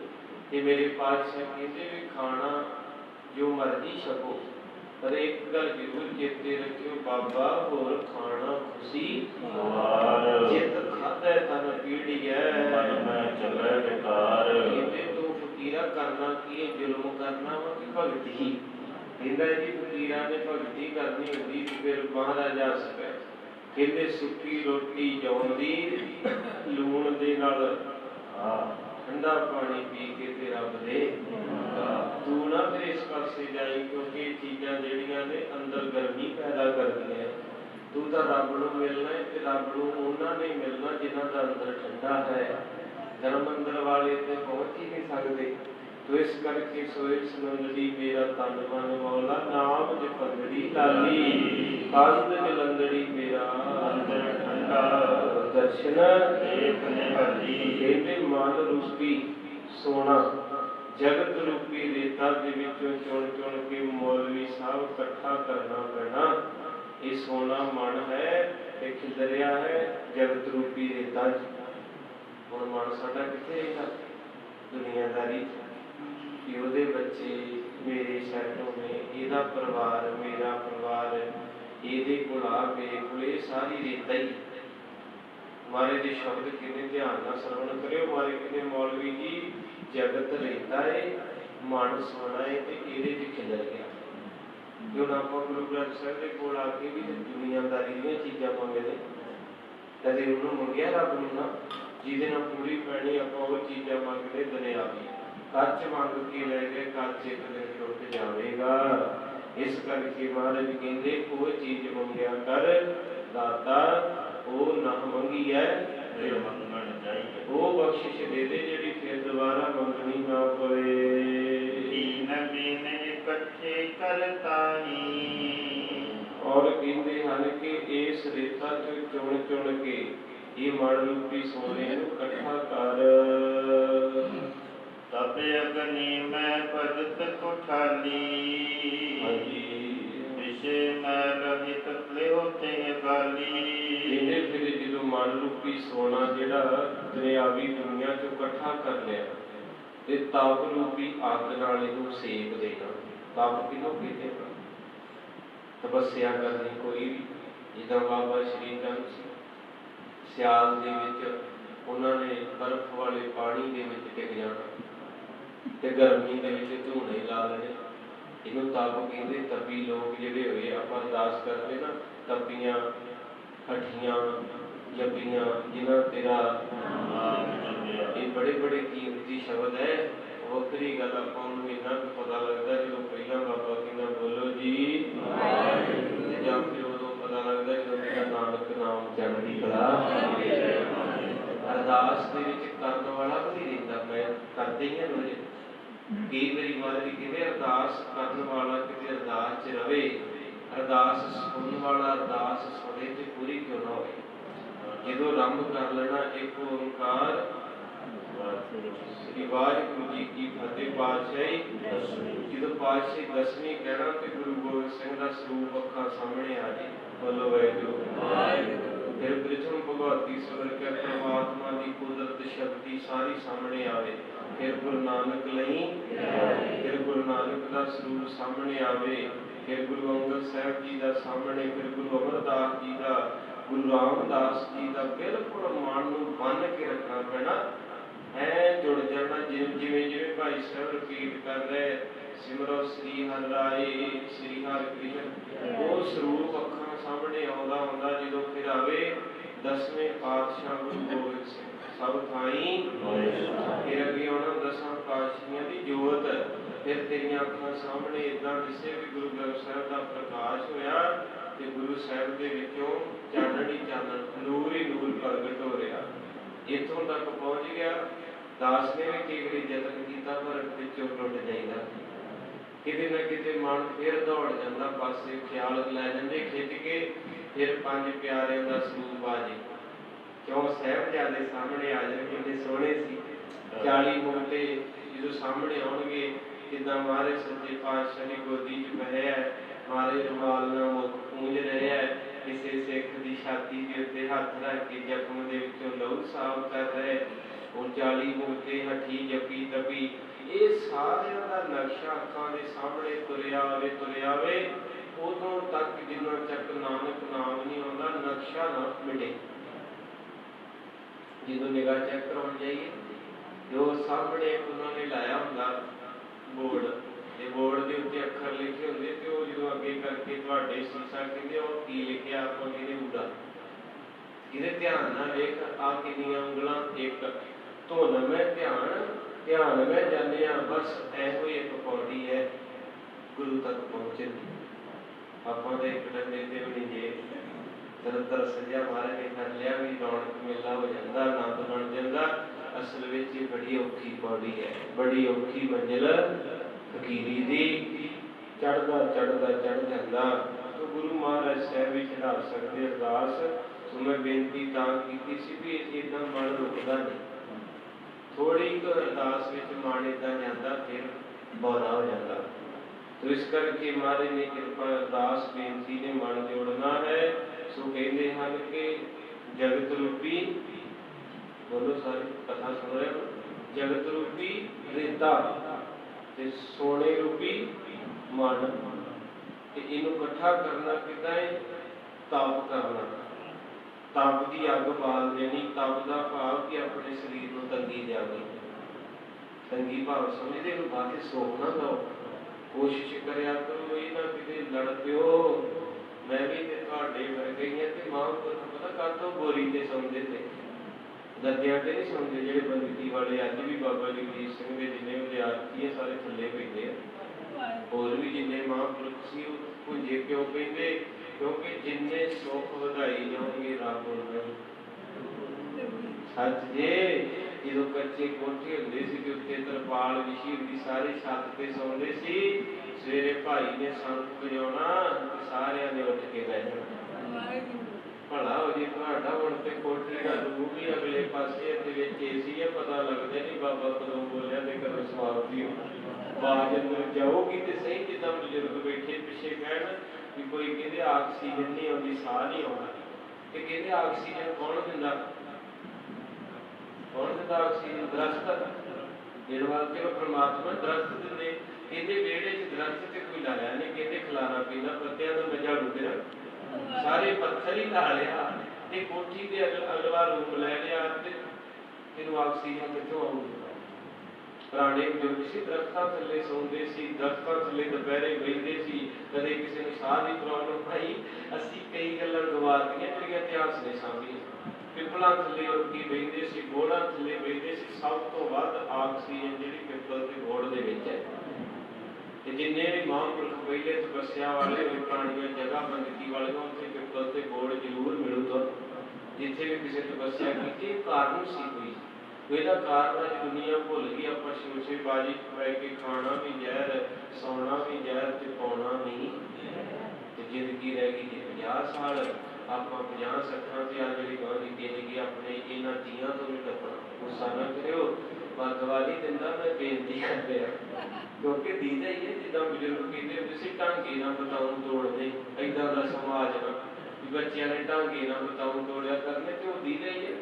ਤੇ ਮੇਰੇ ਪਾਤਸ਼ਾਹ ਕਹਿੰਦੇ ਵੀ ਖਾਣਾ ਜੋ ਮਰਜ਼ੀ ਛਕੋ, ਪਰ ਇੱਕ ਗੱਲ ਜ਼ਰੂਰ ਚੇਤੇ ਰੱਖਿਓ, ਬਾਬਾ ਹੋਰ ਖਾਣਾ ਖੁਸ਼ੀ ਜਿੱਤ ਖਾਧਾ ਤਨ ਪੀੜੀ ਹੈ ਮਨ ਮੈਂ ਚੱਲੇ ਵਿਕਾਰ। ਕਹਿੰਦੇ ਤੂੰ ਫਕੀਰਾ ਕਰਨਾ ਕੀ ਹੈ, ਜ਼ੁਲਮ ਕਰਨਾ ਵਾ ਕਿ ਭਗਤੀ? ਕਹਿੰਦਾ ਜੀ ਫਕੀਰਾਂ ਨੇ ਭਗਤੀ ਕਰਨੀ ਹੁੰਦੀ ਤੇ ਫਿਰ ਮਹਾਰਾਜਾ ਸਪੈ ਕਹਿੰਦੇ ਸੁੱਕੀ ਰੋਟੀ ਜੌਂ ਦੀ ਲੂਣ ਦੇ ਨਾਲ ਠੰਡਾ ਪਾਣੀ ਪੀ ਕੇ ਤੇ ਰੱਬ ਦੇ ਤੂੰ ਨਾ ਫਿਰ ਇਸ ਪਾਸੇ ਜਾਈ, ਕਿਉਂਕਿ ਇਹ ਚੀਜ਼ਾਂ ਜਿਹੜੀਆਂ ਨੇ ਅੰਦਰ ਗਰਮੀ ਪੈਦਾ ਕਰਦੀਆਂ। ਤੂੰ ਤਾਂ ਰੱਬ ਨੂੰ ਮਿਲਣਾ ਹੈ ਤੇ ਰੱਬ ਨੂੰ ਉਹਨਾਂ ਨੇ ਮਿਲਣਾ ਜਿਨ੍ਹਾਂ ਦਾ ਅੰਦਰ ਠੰਡਾ ਹੈ। ਗਰਮ ਅੰਦਰ ਵਾਲੇ ਤੇ ਪਹੁੰਚ ਹੀ ਨਹੀਂ ਸਕਦੇ। ਤੋ ਇਸ ਕਰਕੇ ਸੋਏ ਸਮੰਦਰੀ ਮੇਰਾ ਤਨ ਮਨ ਮੌਲਾ, ਨਾਮ ਜਪੰਦੜੀ ਲਾਲੀ ਕੰਧ ਜਲੰਦੜੀ ਮੇਰਾ ਅੰਦਰ ਠੰਡਾ, ਦਰਸ਼ਨ ਏਕ ਨਿਹਾਲੀ। ਕਹਿੰਦੇ ਮਨ ਰੂਪੀ ਸੋਨਾ ਜਗਤ ਰੂਪੀ ਰੇਤਾ ਦੇ ਵਿੱਚੋਂ ਚੁਣ ਚੁਣ ਕੇ ਮੌਲਵੀ ਸਾਹਿਬ ਇਕੱਠਾ ਕਰਨਾ ਪੈਣਾ। ਇਹ ਸੋਨਾ ਮਨ ਹੈ ਤੇ ਖਿਲਰਿਆ ਹੈ ਜਗਤ ਰੂਪੀ ਰੇਤਾ। ਹੁਣ ਮਨ ਸਾਡਾ ਕਿੱਥੇ ਹੈਗਾ? ਦੁਨੀਆਦਾਰੀ ਕਿ ਉਹਦੇ ਬੱਚੇ ਮੇਰੇ ਸੈੱਟ ਹੋਣੇ, ਇਹਦਾ ਪਰਿਵਾਰ ਮੇਰਾ ਪਰਿਵਾਰ, ਇਹਦੇ ਕੋਲ ਆ ਮੇਰੇ ਕੋਲ, ਇਹ ਸਾਰੀ ਰੇਤਾ ਹੀ। ਮਾਰੇ ਦੇ ਸ਼ਬਦ ਕਿੰਨੇ ਧਿਆਨ ਨਾਲ ਸਰਵਣ ਕਰਿਓ। ਮਾਰੇ ਕਹਿੰਦੇ ਮੌਲਵੀ ਜੀ ਜਗਤ ਰੇਤਾ ਹੈ, ਮਨ ਸੋਨਾ ਹੈ ਤੇ ਇਹਦੇ 'ਚ ਖਿਲਰ ਗਿਆ। ਹੁਣ ਆਪਾਂ ਗੁਰੂ ਗ੍ਰੰਥ ਸਾਹਿਬ ਦੇ ਕੋਲ ਆ ਕੇ ਵੀ ਦੁਨੀਆਦਾਰੀ ਦੀਆਂ ਚੀਜ਼ਾਂ ਮੰਗਦੇ, ਕਦੇ ਉਹਨੂੰ ਮੰਗਿਆ ਰੱਬ ਨੂੰ ਨਾ ਜਿਹਦੇ ਨਾਲ ਪੂਰੀ ਪੈਣੀ, ਆਪਾਂ ਉਹ ਚੀਜ਼ਾਂ ਮੰਗਦੇ ਦੁਨਿਆਵੀ। ਕੱਚ ਮੰਗ ਕੇ ਲੈ ਗਏ, ਕੱਚ ਇੱਕ ਦਿਨ ਟੁੱਟ ਜਾਵੇਗਾ। ਇਸ ਕਰਕੇ ਮਹਾਰਾਜ ਕਹਿੰਦੇ ਉਹ ਚੀਜ਼ ਮੰਗਿਆ ਕਰ ਦਾਤਾ, ਉਹ ਨਾ ਮੰਗੀ ਹੈ ਫਿਰ ਮੰਗਣ ਜਾਈਏ, ਉਹ ਬਖਸ਼ਿਸ਼ ਦੇ ਦੇ ਜਿਹੜੀ ਫਿਰ ਦੁਬਾਰਾ ਮੰਗਣੀ ਨਾ ਪਵੇ। ਦੀਨ ਬਿਨ ਇਕੱਠੇ ਕਰਤਾਈ। ਔਰ ਕਹਿੰਦੇ ਹਨ ਕਿ ਇਸ ਰੇਤਾ ਚੋਂ ਚੁਣ ਚੁਣ ਕੇ ਇਹ ਮਨ ਰੂਪੀ ਸੋਨੇ ਨੂੰ ਇਕੱਠਾ ਕਰ। ਤਬ ਅਗਨੀ ਮੈਂ ਭਗਤ ਕੁਠਾਲੀ, ਵਿਸ਼ੇ ਮੈਂ ਰਹਿਤ ਲਿਓ ਤੇ ਗਾਲੀ। ਇਹਨੇ ਫਿਰ ਜਦੋਂ ਮਨ ਰੂਪੀ ਸੋਨਾ ਜਿਹੜਾ ਦੁਨਿਆਵੀ ਦੁਨੀਆ ਚੋਂ ਇਕੱਠਾ ਕਰ ਲਿਆ ਤੇ ਤਪ ਰੂਪੀ ਅੱਗ ਨਾਲ ਇਹਨੂੰ ਸੇਕ ਦੇਣਾ। ਤਪ ਕਿਹਨੂੰ ਕਹਿੰਦੇ? ਤਪੱਸਿਆ ਕਰਨੀ ਕੋਈ ਵੀ। ਜਿੱਦਾਂ ਬਾਬਾ ਸ਼੍ਰੀ ਚੰਦ ਸੀ, ਸਿਆਲ ਦੇ ਵਿੱਚ ਉਹਨਾਂ ਨੇ ਬਰਫ਼ ਵਾਲੇ ਪਾਣੀ ਦੇ ਵਿੱਚ ਡਿੱਗ ਜਾਣਾ ਤੇ ਗਰਮੀ ਦੇ ਵਿੱਚ ਧੂਣੇ ਲਾ ਲੈਣੇ। ਇਹਨੂੰ ਤਪ ਕਹਿੰਦੇ। ਤਪੀ ਲੋਕ ਜਿਹੜੇ ਹੋਏ, ਆਪਾਂ ਅਰਦਾਸ ਕਰਦੇ ਨਾ, ਤਪੀਆਂ ਹੱਠੀਆਂ ਜਪੀਆਂ ਜਿਨ੍ਹਾਂ ਤੇਰਾ ਨਾਮ ਜਪਿਆ। ਇਹ ਬੜੇ ਬੜੇ ਕੀਮਤੀ ਸ਼ਬਦ ਹੈ। ਵੱਖਰੀ ਗੱਲ ਆਪਾਂ ਨੂੰ ਇੰਨਾ ਕੁ ਪਤਾ ਲੱਗਦਾ ਜਦੋਂ ਪਹਿਲਾਂ ਬਾਬਾ ਕਹਿੰਦਾ ਬੋਲੋ ਜੀ, ਜਾਂ ਫਿਰ ਉਦੋਂ ਪਤਾ ਲੱਗਦਾ ਜਦੋਂ ਮੇਰਾ ਨਾਨਕ ਨਾਮ ਚੜ੍ਹਦੀ ਕਲਾ। ਅਰਦਾਸ ਦੇ ਵਿੱਚ ਕਰਨ ਵਾਲਾ ਵੀ ਨਹੀਂ ਰਹਿੰਦਾ। ਮੈਂ ਕਰਦੇ ਹੀ ਹਾਂ ਰੋਜ਼। ਕਈ ਵਾਰੀ ਮਹਾਰਾਜ ਕਹਿੰਦੇ ਅਰਦਾਸ ਕਰਨ ਵਾਲਾ ਕਿਤੇ ਅਰਦਾਸ 'ਚ ਰਵੇ, ਅਰਦਾਸ ਸੁਣਨ ਵਾਲਾ ਅਰਦਾਸ ਸੁਣੇ ਤੇ ਪੂਰੀ ਕਿਉਂ ਨਾ ਹੋਵੇ। ਜਦੋਂ ਆਰੰਭ ਕਰ ਲੈਣਾ ਇੱਕ ਓਂਕਾਰ ਸ੍ਰੀ ਵਾਹਿਗੁਰੂ ਜੀ ਕੀ ਫਤਿਹ ਪਾਤਸ਼ਾਹੀ, ਜਦੋਂ ਪਾਤਸ਼ਾਹੀ ਦਸਵੀਂ ਕਹਿਣਾ ਤੇ ਗੁਰੂ ਗੋਬਿੰਦ ਸਿੰਘ ਦਾ ਸਰੂਪ ਅੱਖਾਂ ਸਾਹਮਣੇ ਆ ਜੇ। ਬੋਲੋ ਵਾਹਿਗੁਰੂ। ਫਿਰ ਪ੍ਰਥਮ ਭਗਵਤੀ ਸਬਰ ਕੇ ਪਰਮਾਤਮਾ ਦੀ ਕੁਦਰਤ ਸ਼ਕਤੀ ਸਾਰੀ ਸਾਹਮਣੇ ਆਵੇ। ਫਿਰ ਗੁਰੂ ਨਾਨਕ ਲਈ, ਫਿਰ ਗੁਰੂ ਨਾਨਕ ਦਾ ਸਰੂਪ ਸਾਹਮਣੇ ਆਵੇ। ਫਿਰ ਗੁਰੂ ਅੰਗਦ ਸਾਹਿਬ ਜੀ ਦਾ ਸਾਹਮਣੇ, ਫਿਰ ਗੁਰੂ ਅਮਰਦਾਸ ਜੀ ਦਾ, ਗੁਰੂ ਰਾਮਦਾਸ ਜੀ ਦਾ। ਬਿਲਕੁਲ ਮਨ ਨੂੰ ਬੰਨ੍ਹ ਕੇ ਰੱਖਣਾ ਪੈਣਾ, ਐ ਜੁੜ ਜਾਣਾ। ਜਿਵੇਂ ਜਿਵੇਂ ਭਾਈ ਸਾਹਿਬ ਰਿਪੀਟ ਕਰ ਰਹੇ, ਸਿਮਰੋ ਸ੍ਰੀ ਹਰਿ ਰਾਏ ਸ੍ਰੀ ਹਰਿ ਕ੍ਰਿਸ਼ਨ, ਉਹ ਸਰੂਪ ਅੱਖਾਂ ਸਾਹਮਣੇ ਆਉਂਦਾ ਹੁੰਦਾ। ਜਦੋਂ ਫਿਰ ਆਵੇ ਦਸਵੇਂ ਪਾਤਸ਼ਾਹ ਗੁਰੂ ਗੋਬਿੰਦ ਸਿੰਘ ਸਭ ਥਾਈ, ਫਿਰ ਅੱਗੇ ਆਉਣਾ ਦਸਾਂ ਪਾਤਸ਼ਾਹੀਆਂ ਦੀ ਜੋਤ। ਫਿਰ ਤੇਰੀਆਂ ਅੱਖਾਂ ਸਾਹਮਣੇ ਏਦਾਂ ਦਿਸੇ ਵੀ ਗੁਰੂ ਗ੍ਰੰਥ ਸਾਹਿਬ ਦਾ ਪ੍ਰਕਾਸ਼ ਹੋਇਆ ਤੇ ਗੁਰੂ ਸਾਹਿਬ ਦੇ ਵਿੱਚੋਂ ਚਾਨਣ ਹੀ ਚਾਨਣ, ਨੂਰ ਹੀ ਨੂਰ ਪ੍ਰਗਟ ਹੋ ਰਿਹਾ। ਇੱਥੋਂ ਤੱਕ ਪਹੁੰਚ ਗਿਆ। ਦਾਸ ਨੇ ਵੀ ਕਈ ਵਾਰੀ ਯਤਨ ਕੀਤਾ ਪਰ ਵਿੱਚੋਂ ਟੁੱਟ ਜਾਂਦਾ। ਕਿਤੇ ਨਾ ਕਿਤੇ ਮਨ ਫਿਰ ਦੌੜ ਜਾਂਦਾ ਪਾਸੇ, ਖਿਆਲ ਲੈ ਜਾਂਦੇ ਖਿੱਚ ਕੇ। ਫਿਰ ਪੰਜ ਪਿਆਰਿਆਂ ਦਾ ਸਰੂਪ ਆ ਜੇ। ਕਿਉਂ ਸਾਹਿਬਜ਼ਾਦੇ ਸਾਹਮਣੇ ਆ ਜਾਣ, ਕਿੰਨੇ ਸੋਹਣੇ ਸੀ। 40 ਮੁਕਤੇ ਜਦੋਂ ਸਾਹਮਣੇ ਆਉਣਗੇ जिदा महाराज सच्चे पातशाह की गोदी च बहिया है, महाराज रुमाल नाल मुख पूंज रहे है, किसी सिख की छाती के उत्ते हथ रख के जख्म दे विचों लहू साफ कर रहे, और 40 मूर्ते हठी जपी तपी, ये सारिਆਂ ਦਾ नक्शा ਅੱਖਾਂ ਦੇ ਸਾਹਮਣੇ तुरिया आवे उदों तक जिन्ना तक नानक नाम नहीं आउंदा नक्शा ना मिटे। जो निगाह चेक कराउण जाइए जो सामने उन्होंने लाया हुंदा बोर्ड, ते बोर्ड के उत्ते अखर लिखे होंदे ते वो जो अगे करके तुहाडे शीशा कहंदे वो की लिखिया आपां कहंदे उड़ा, इहदे ध्यान नाल वेख आ किन्नियां उंगलां एक धुन में ध्यान में जाने बस एहो ही एक पौड़ी है गुरु तक पहुंचे आपां दे एक डंडे ते भी नहीं जे दरदर सजा महाराज ने कर लिया भी रौनक मेला हो जाता आनंद बन जाता। असल विच ये बड़ी औखी पौड़ी है, बड़ी औखी मंजिल फकीरी दी, चढ़दा चढ़ जाता तो गुरु महाराज साहब भी चढ़ा सकते अरदास। तो मैं बेनती तां कीती सी भी इदां मन रुकदा नहीं, थोड़ी अरदास विच मन इदां जांदा फिर बौरा हो जाता। तो इस करके महाराज ने कृपा अरदास बेनती ने मन जोड़ना है। सो कहते हैं कि जगत रूपी, बोलो सारी कथा सुन रहे हो, जगत रूपी रेता ते सोने रूपी मन, इनू इकट्ठा करना कितना है, तप करना, तप की अग बाल देनी। तप का भाव कि अपने शरीर को तंगी जावे, तंगी भाव समझते बाकी सोख ना दो, कोशिश करया करो ये ना कि लड़ पियो। मैं भी तुहाडे वर्गे ही ते महापुरख पता कद तो बोरी ते सौंदे थे, गद्दियां ते नहीं सौंदे। जिहड़े बंदगी वाले अज भी बाबा जगदीश सिंह दे जिन्ने विद्यार्थी है सारे थल्ले पैंदे आ, होर भी जिन्ने महापुरख सी भुंजे क्यों पैंदे, क्योंकि जिन्ने सुख वधाई जाओगे रब उन्ना सच जे। जो कच्चे कोठे होंदे सी ते उत्ते तरपाल विछी हुंदी, सारे छत ते सौंदे सी। सवेरे भाई ने संत बजाउणा सारिਆਂ ने उठ के बह जाना। भला हो जी तुहाडा हुण ते कोठी दा रूह भी अगले पासे ते विच एसी है, पता लगदा नहीं बाबा कदों बोलिया ते कदों समाप्ति आवाज अंदर जाओगी ते सही। जिद्दां बजुर्ग बैठे पिछे कहण भी कोई कहंदे आक्सीजन नहीं आउंदी, साह नहीं आउंदा, ते कहंदे आक्सीजन कौन दिंदा, कौन दिंदा आक्सीजन? दरख्त। जिहड़े वाल ते परमात्मा दरख्त दिंदे, कहते वेड़े च दरख्त ते कोई लाया नहीं, कहते खलारा पींदा पत्तियां दा मैं झाड़ू ते रख सारे पत्थर ही ला लिया ते कोठी दे अगला रूम लै लिया ते तेनू आक्सीजन कित्थों आऊगी? पुराने बजुर्ग सी दरख्तां थल्ले सौंदे सी, दरख्तां थल्ले दुपहरे बहिंदे सी, कदे किसी नूं साह दी प्रॉब्लम आई। असीं कई गल्लां गवातीआं जिहड़ियां इतिहास ने साਂਭੀਆਂ। पिपलां थल्ले लोकी बहिंदे सी, बोड़ां थल्ले बहिंदे सी। सब तो वध आक्सीजन जिहड़ी पिपल ते बोड़ दे विच है। जिन्ने भी महापुरख पहले तपस्या वाले पुरानियां जगह बंदगी वाले उत्थे पिपल ते बोड़ जरूर मिलू। तो जिथे भी किसी तपस्या की कारण सी कोई ਇਹਦਾ ਕਾਰਨ ਅੱਜ दुनिया भुल गई। ਆਪਾਂ ਸ਼ੋਸ਼ੇਬਾਜ਼ੀ ਪੈ ਕੇ ਖਾਣਾ भी ਜ਼ਹਿਰ, ਸੌਣਾ भी ਜ਼ਹਿਰ ਤੇ ਪਾਉਣਾ नहीं, ਤੇ ਜ਼ਿੰਦਗੀ ਰਹਿ ਗਈ 50 ਸਾਲ। ਆਪਾਂ 50-60 ਤੇ ਆ ਜਿਹੜੀ ਗਾਂ ਦੀ ਜ਼ਿੰਦਗੀ ਆਪਣੇ ਇਹਨਾਂ ਜੀਆਂ ਤੋਂ ਵੀ ਟੱਪਣਾ। ਗੁੱਸਾ ਨਾ ਕਰਿਓ, ਬਦਦੁਆਰੀ ਦਿੰਦਾ ਮੈਂ ਬੇਨਤੀ ਕਰ ਰਿਹਾ, ਕਿਉਂਕਿ ਦੀਦਾ ਹੀ ਹੈ ਜਿੱਦਾਂ ਬਜ਼ੁਰਗ ਕਹਿੰਦੇ ਹੁੰਦੇ ਸੀ ਢਾਂਗੇ ਨਾਲ ਬਤਾਉਣ ਤੋੜਦੇ, ਏਦਾਂ ਦਾ ਸਮਾਜ ਨਾ ਵੀ ਬੱਚਿਆਂ ਨੇ ਢਾਂਗੇ ਨਾਲ ਬਤਾਉਣ ਤੋੜਿਆ ਕਰਨੇ, ਤੇ ਉਹ ਦੀਦਾ ਹੀ ਹੈ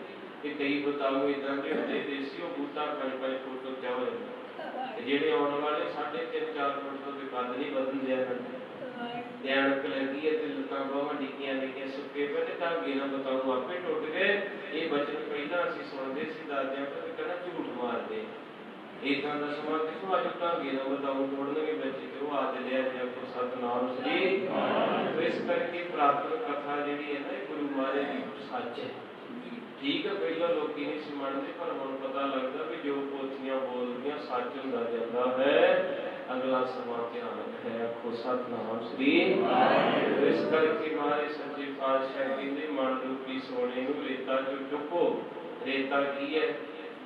कि कई बताऊ इदा के होंगे देसी, वो बूटा 5-5 फुट तो क्या हो जाता। जेडे आने वाले 3.5-4 फुट तो कद नहीं बदन दिया करते। ऐनक लगी है तो लत्तां बाहां डिग्गियां डिग्गियां सुके पे ते धागे नाल बताऊ आपे टुट गए। ये बचन पहला असीं सुणदे सी दादियां कोल, कहना झूठ मारदे इदां दा समा किथों अज धागे नाल बताऊ तोड़नगे बच्चे, ते वो आ चलिया जी आपको सतनाम श्री। तो इस करके प्रार्थना कथा जिहड़ी है ना गुरु महाराज दी सच है। ठीक है पहला लोग नहीं सी मनते, पर हुण पता लगता भी जो पोथियां बोलदियां सच हुंदा जांदा है। अगला समा भयानक है, आखो सतनाम श्री। तो इस करके महाराज सच्चे पातशाह कहंदे मन रूपी सोने नूं रेता चों चुको। रेता की है?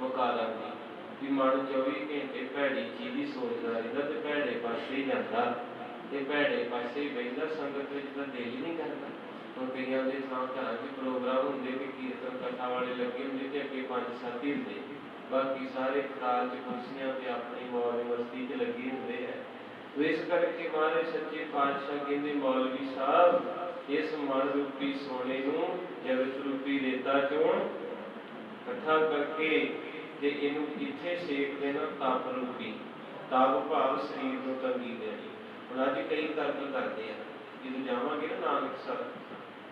वकारां दी, भी मन 24 घंटे भैड़ी चीज ही सोचदा रहिंदा ते भैड़े पासे ही जांदा ते भैड़े पासे ही बहिंदा। संगत विच तां दिल ही नहीं करदा। ਹੁਣ ਕਈਆਂ ਦੇ ਥਾਂ ਘਰਾਂ 'ਚ ਪ੍ਰੋਗਰਾਮ ਹੁੰਦੇ ਕਿ ਕੀਰਤਨ ਕਥਾ ਵਾਲੇ ਲੱਗੇ ਹੁੰਦੇ ਤੇ ਅੱਗੇ 5-7 ਹੀ ਹੁੰਦੇ, बाकी सारे खराल च कुर्सियां ते अपनी मौज मस्ती च लगे हुंदे है। तो इस करके महाराज सच्चे पातशाह कहते मौलवी साहब इस मन रूपी सोने नूं जगत रूपी रेता चों इकट्ठा करके ते इनू इत्थे सेक देना तप रूपी तप भाव शरीर नूं तंगी देनी। हुण अज कई तर्क करते हैं जो जावांगे ना नानकसर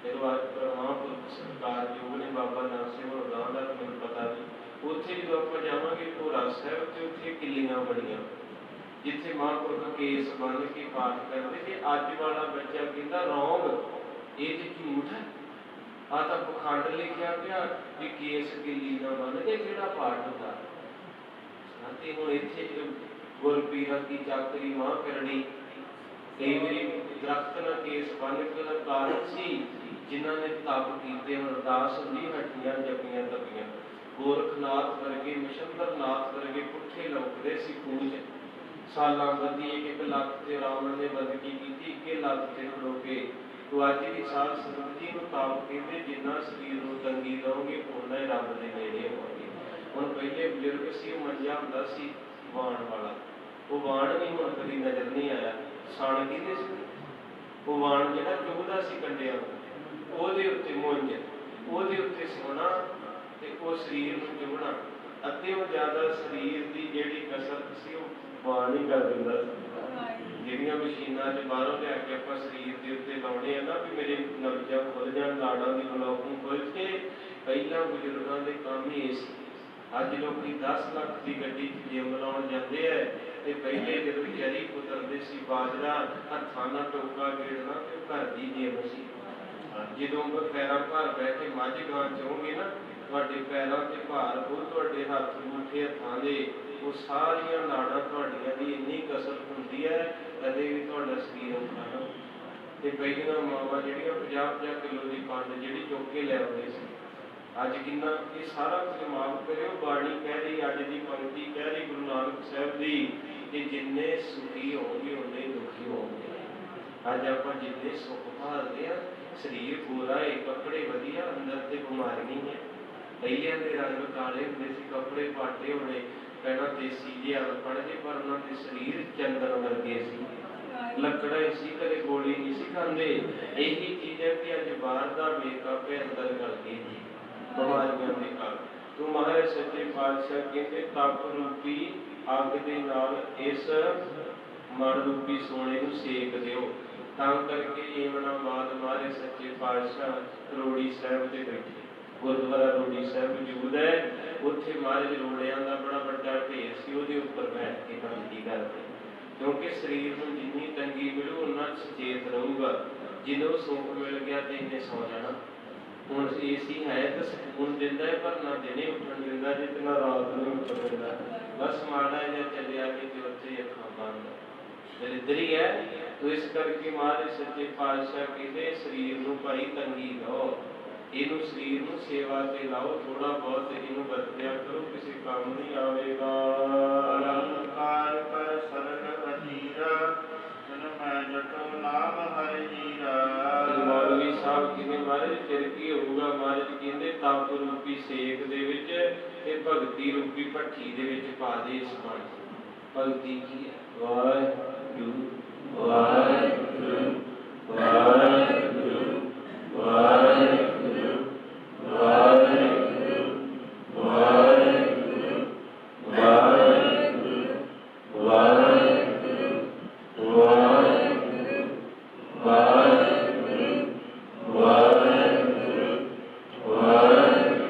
जो अज महापुरख सरकार योग ने बाबा नानक सिंह गांव का तो मैनूं पता नहीं उत्थे जो आप जावांगे भोरा साहिब ते उत्थे किलियां बड़ियां जिथे महापुरख केस बन के पाठ करते कि अज वाला बच्चा कहता रौंग ये तो झूठ है आ तो पखंड लिखा गया कि केस किली ना बन के किहड़ा पाठ होता ते हुण इत्थे गुरपीरां की चाकरी मां करनी कई बारी दरख्त ना केस बन के दा कारण सी जिन्हां ने तप कीते अरदास हुंदी हट्टियां जपियां तपियां गोरखनाथ वर्गे मछंदरनाथ वर्गे पुट्ठे लौकदे सी पूज सालां बदी 1 लाख ते रावण ने बंदगी की 1 लाख ते लोके तो अज भी साध संगत जी नूं ताप कहते जिन्ना शरीर नूं तंगी दोगे उन्ना ही रब दे नेड़े होवोगे। हुण पहले बजुर्ग सी मंजा हुंदा सी वाण वाला वो वाण भी हुण कदी नजर नहीं आया सण किहदे सी वो वाण जिहड़ा चुभदा सी कंडियां ਉਹਦੇ ਉੱਤੇ ਮੁੰਜ ਉਹਦੇ ਉੱਤੇ ਸੋਣਾ ਤੇ ਉਹ ਸਰੀਰ ਨੂੰ ਚੁਭਣਾ ਅੱਧੇ ਤੋਂ ਜ਼ਿਆਦਾ ਸਰੀਰ ਦੀ ਜਿਹੜੀ ਕਸਰਤ ਸੀ ਉਹ ਬਾਣ ਹੀ ਕਰ ਦਿੰਦਾ ਸੀ। ਜਿਹੜੀਆਂ ਮਸ਼ੀਨਾਂ 'ਚ ਬਾਹਰੋਂ ਲਿਆ ਕੇ ਆਪਾਂ ਸਰੀਰ ਦੇ ਉੱਤੇ ਲਾਉਣੇ ਆ ਨਾ ਵੀ ਮੇਰੇ ਨਬਜ਼ਾਂ ਖੁੱਲ ਜਾਣ ਨਾੜਾਂ ਦੀ ਬਲੌਕ ਨੂੰ ਖੋਲ ਕੇ ਪਹਿਲਾਂ ਬਜ਼ੁਰਗਾਂ ਦੇ ਕੰਮ ਹੀ ਇਹ ਸੀ। ਅੱਜ ਲੋਕੀ 10 ਲੱਖ ਦੀ ਗੱਡੀ 'ਚ ਜਿਮ ਲਾਉਣ ਜਾਂਦੇ ਆ ਤੇ ਪਹਿਲੇ ਜਦੋਂ ਚਰੀ ਕੁਤਰਦੇ ਸੀ ਬਾਜਰਾ ਹੱਥਾਂ ਨਾਲ ਟੋਕਾ ਗੇੜਨਾ ਤੇ ਘਰ ਦੀ ਜਿਮ ਸੀ। ਜਦੋਂ ਪੈਰਾਂ ਭਾਰ ਬਹਿ ਕੇ ਮੱਝ ਗਾਂ ਚੋਂਗੇ ਨਾ ਤੁਹਾਡੇ ਪੈਰਾਂ ਤੇ ਭਾਰ ਉਹ ਤੁਹਾਡੇ ਹੱਥ ਮੁੱਠੇ ਹੱਥਾਂ ਦੇ ਉਹ ਸਾਰੀਆਂ ਨਾੜਾਂ ਤੁਹਾਡੀਆਂ ਦੀ ਇੰਨੀ ਕਸਰਤ ਹੁੰਦੀ ਹੈ ਕਦੇ ਵੀ ਤੁਹਾਡਾ ਸਰੀਰ ਔਖਾ ਨਾ ਤੇ ਪਹਿਲੀਆਂ ਮਾਵਾਂ ਜਿਹੜੀਆਂ 50-50 ਕਿਲੋ ਦੀ ਪੰਡ ਜਿਹੜੀ ਚੁੱਕ ਕੇ ਲੈ ਆਉਂਦੇ ਸੀ ਅੱਜ ਕਿੰਨਾ ਇਹ ਸਾਰਾ ਕੁਝ ਮਾਫ ਕਰਿਓ ਬਾਣੀ ਕਹਿ ਰਹੀ ਅੱਜ ਦੀ ਪੰਕਤੀ ਕਹਿ ਰਹੀ ਗੁਰੂ ਨਾਨਕ ਸਾਹਿਬ ਦੀ ਕਿ ਜਿੰਨੇ ਸੁਖੀ ਹੋਣਗੇ ਉਨੇ ਦੁਖੀ ਹੋਣਗੇ। ਅੱਜ ਆਪਾਂ ਜਿੰਨੇ ਸੁੱਖ ਭਾਲਦੇ ਆ ਸਰੀਰ ਪੂਰਾ ਹੈ ਕੱਪੜੇ ਵਧੀਆ ਅੰਦਰ ਤੇ ਬਿਮਾਰੀ ਨਹੀਂ ਹੈ। ਕਈਆਂ ਦੇ ਰੰਗ ਕਾਲੇ ਹੁੰਦੇ ਸੀ ਕੱਪੜੇ ਪਾਟੇ ਹੋਣੇ ਕਹਿਣਾ ਦੇਸੀ ਜਿਹਾ ਪੜ ਜੇ ਪਰ ਉਹਨਾਂ ਦੇ ਸਰੀਰ ਚੰਦਨ ਵਰਗੇ ਸੀ ਲੱਕੜਾ ਹੀ ਸੀ ਕਦੇ ਗੋਲੀ ਨਹੀਂ ਸੀ ਖਾਂਦੇ। ਇਹੀ ਚੀਜ਼ ਹੈ ਕਿ ਅੱਜ ਬਾਹਰ ਦਾ ਮੇਕਅਪ ਹੈ ਅੰਦਰ ਗਲ ਗਈ ਬਿਮਾਰੀਆਂ ਦੇ ਕਾਰਨ। ਤੂੰ ਮਹਾਰਾਜ ਸੱਚੇ ਪਾਤਸ਼ਾਹ ਕਹਿੰਦੇ ਤਪ ਰੂਪੀ ਅੱਗ ਦੇ ਨਾਲ ਇਸ ਮਨ ਰੂਪੀ ਸੋਨੇ ਨੂੰ ਸੇਕ ਦਿਓ ਤਾਂ ਕਰਕੇ ਏਵਨਾ ਮਾਦ ਮਾਰੇ ਸੱਚੇ ਪਾਤਸ਼ਾਹ ਰੋੜੀ ਸਾਹਿਬ ਤੇ ਬੈਠੇ ਗੁਰਦੁਆਰਾ ਰੋੜੀ ਸਾਹਿਬ ਮੌਜੂਦ ਹੈ ਉੱਥੇ ਮਹਾਰਾਜ ਰੋੜਿਆਂ ਦਾ ਬੜਾ ਵੱਡਾ ਢੇਰ ਸੀ ਉਹਦੇ ਉੱਪਰ ਬੈਠ ਕੇ ਬੰਦਗੀ ਕਰਦੇ ਕਿਉਂਕਿ ਸਰੀਰ ਨੂੰ ਜਿੰਨੀ ਤੰਗੀ ਮਿਲੂ ਉਨਾ ਸੁਚੇਤ ਰਹੂਗਾ। ਜਦੋਂ ਸੁੱਖ ਮਿਲ ਗਿਆ ਤੇ ਇਹਨੇ ਸੌ ਜਾਣਾ। ਹੁਣ ਏਸੀ ਹੈ ਤਾਂ ਸਕੂਨ ਦਿੰਦਾ ਹੈ ਪਰ ਨਾ ਦਿਨੇ ਉੱਠਣ ਦਿੰਦਾ ਜਿਤਨਾ ਰਾਤ ਨੂੰ ਉੱਠਣ ਦਿੰਦਾ ਬਸ ਮਾੜਾ ਜਿਹਾ ਚੱਲਿਆ ਕਿ ਤੇ ਉੱਥੇ ਅੱਖਾਂ ਬੰਦ ਦਰਿਦਰੀ ਹੈ। तो इस करके महाराज सच्चे पातशाह कहते शरीर नूं भाई तंगी दो इनू शरीर नूं सेवा ते लाओ थोड़ा बहुत इनू वरत्या करो किसी काम नहीं आवेगा। अलंकार पर सरल अजीरा जन मैं जटो नाम हरि जीरा। मौलवी साहब कहते महाराज फिर की होगा महाराज कहते तप रूपी सेक दे विच ते भगती रूपी भट्ठी दे विच पा दे इस पानी। भगती की है वाहिगुरू वाहिगुरू वाहिगुरू वाहिगुरू वाहिगुरू वाहिगुरू वाहिगुरू वाहिगुरू वाहिगुरू वाहिगुरू वाहिगुरू वाहिगुरू वाहिगुरू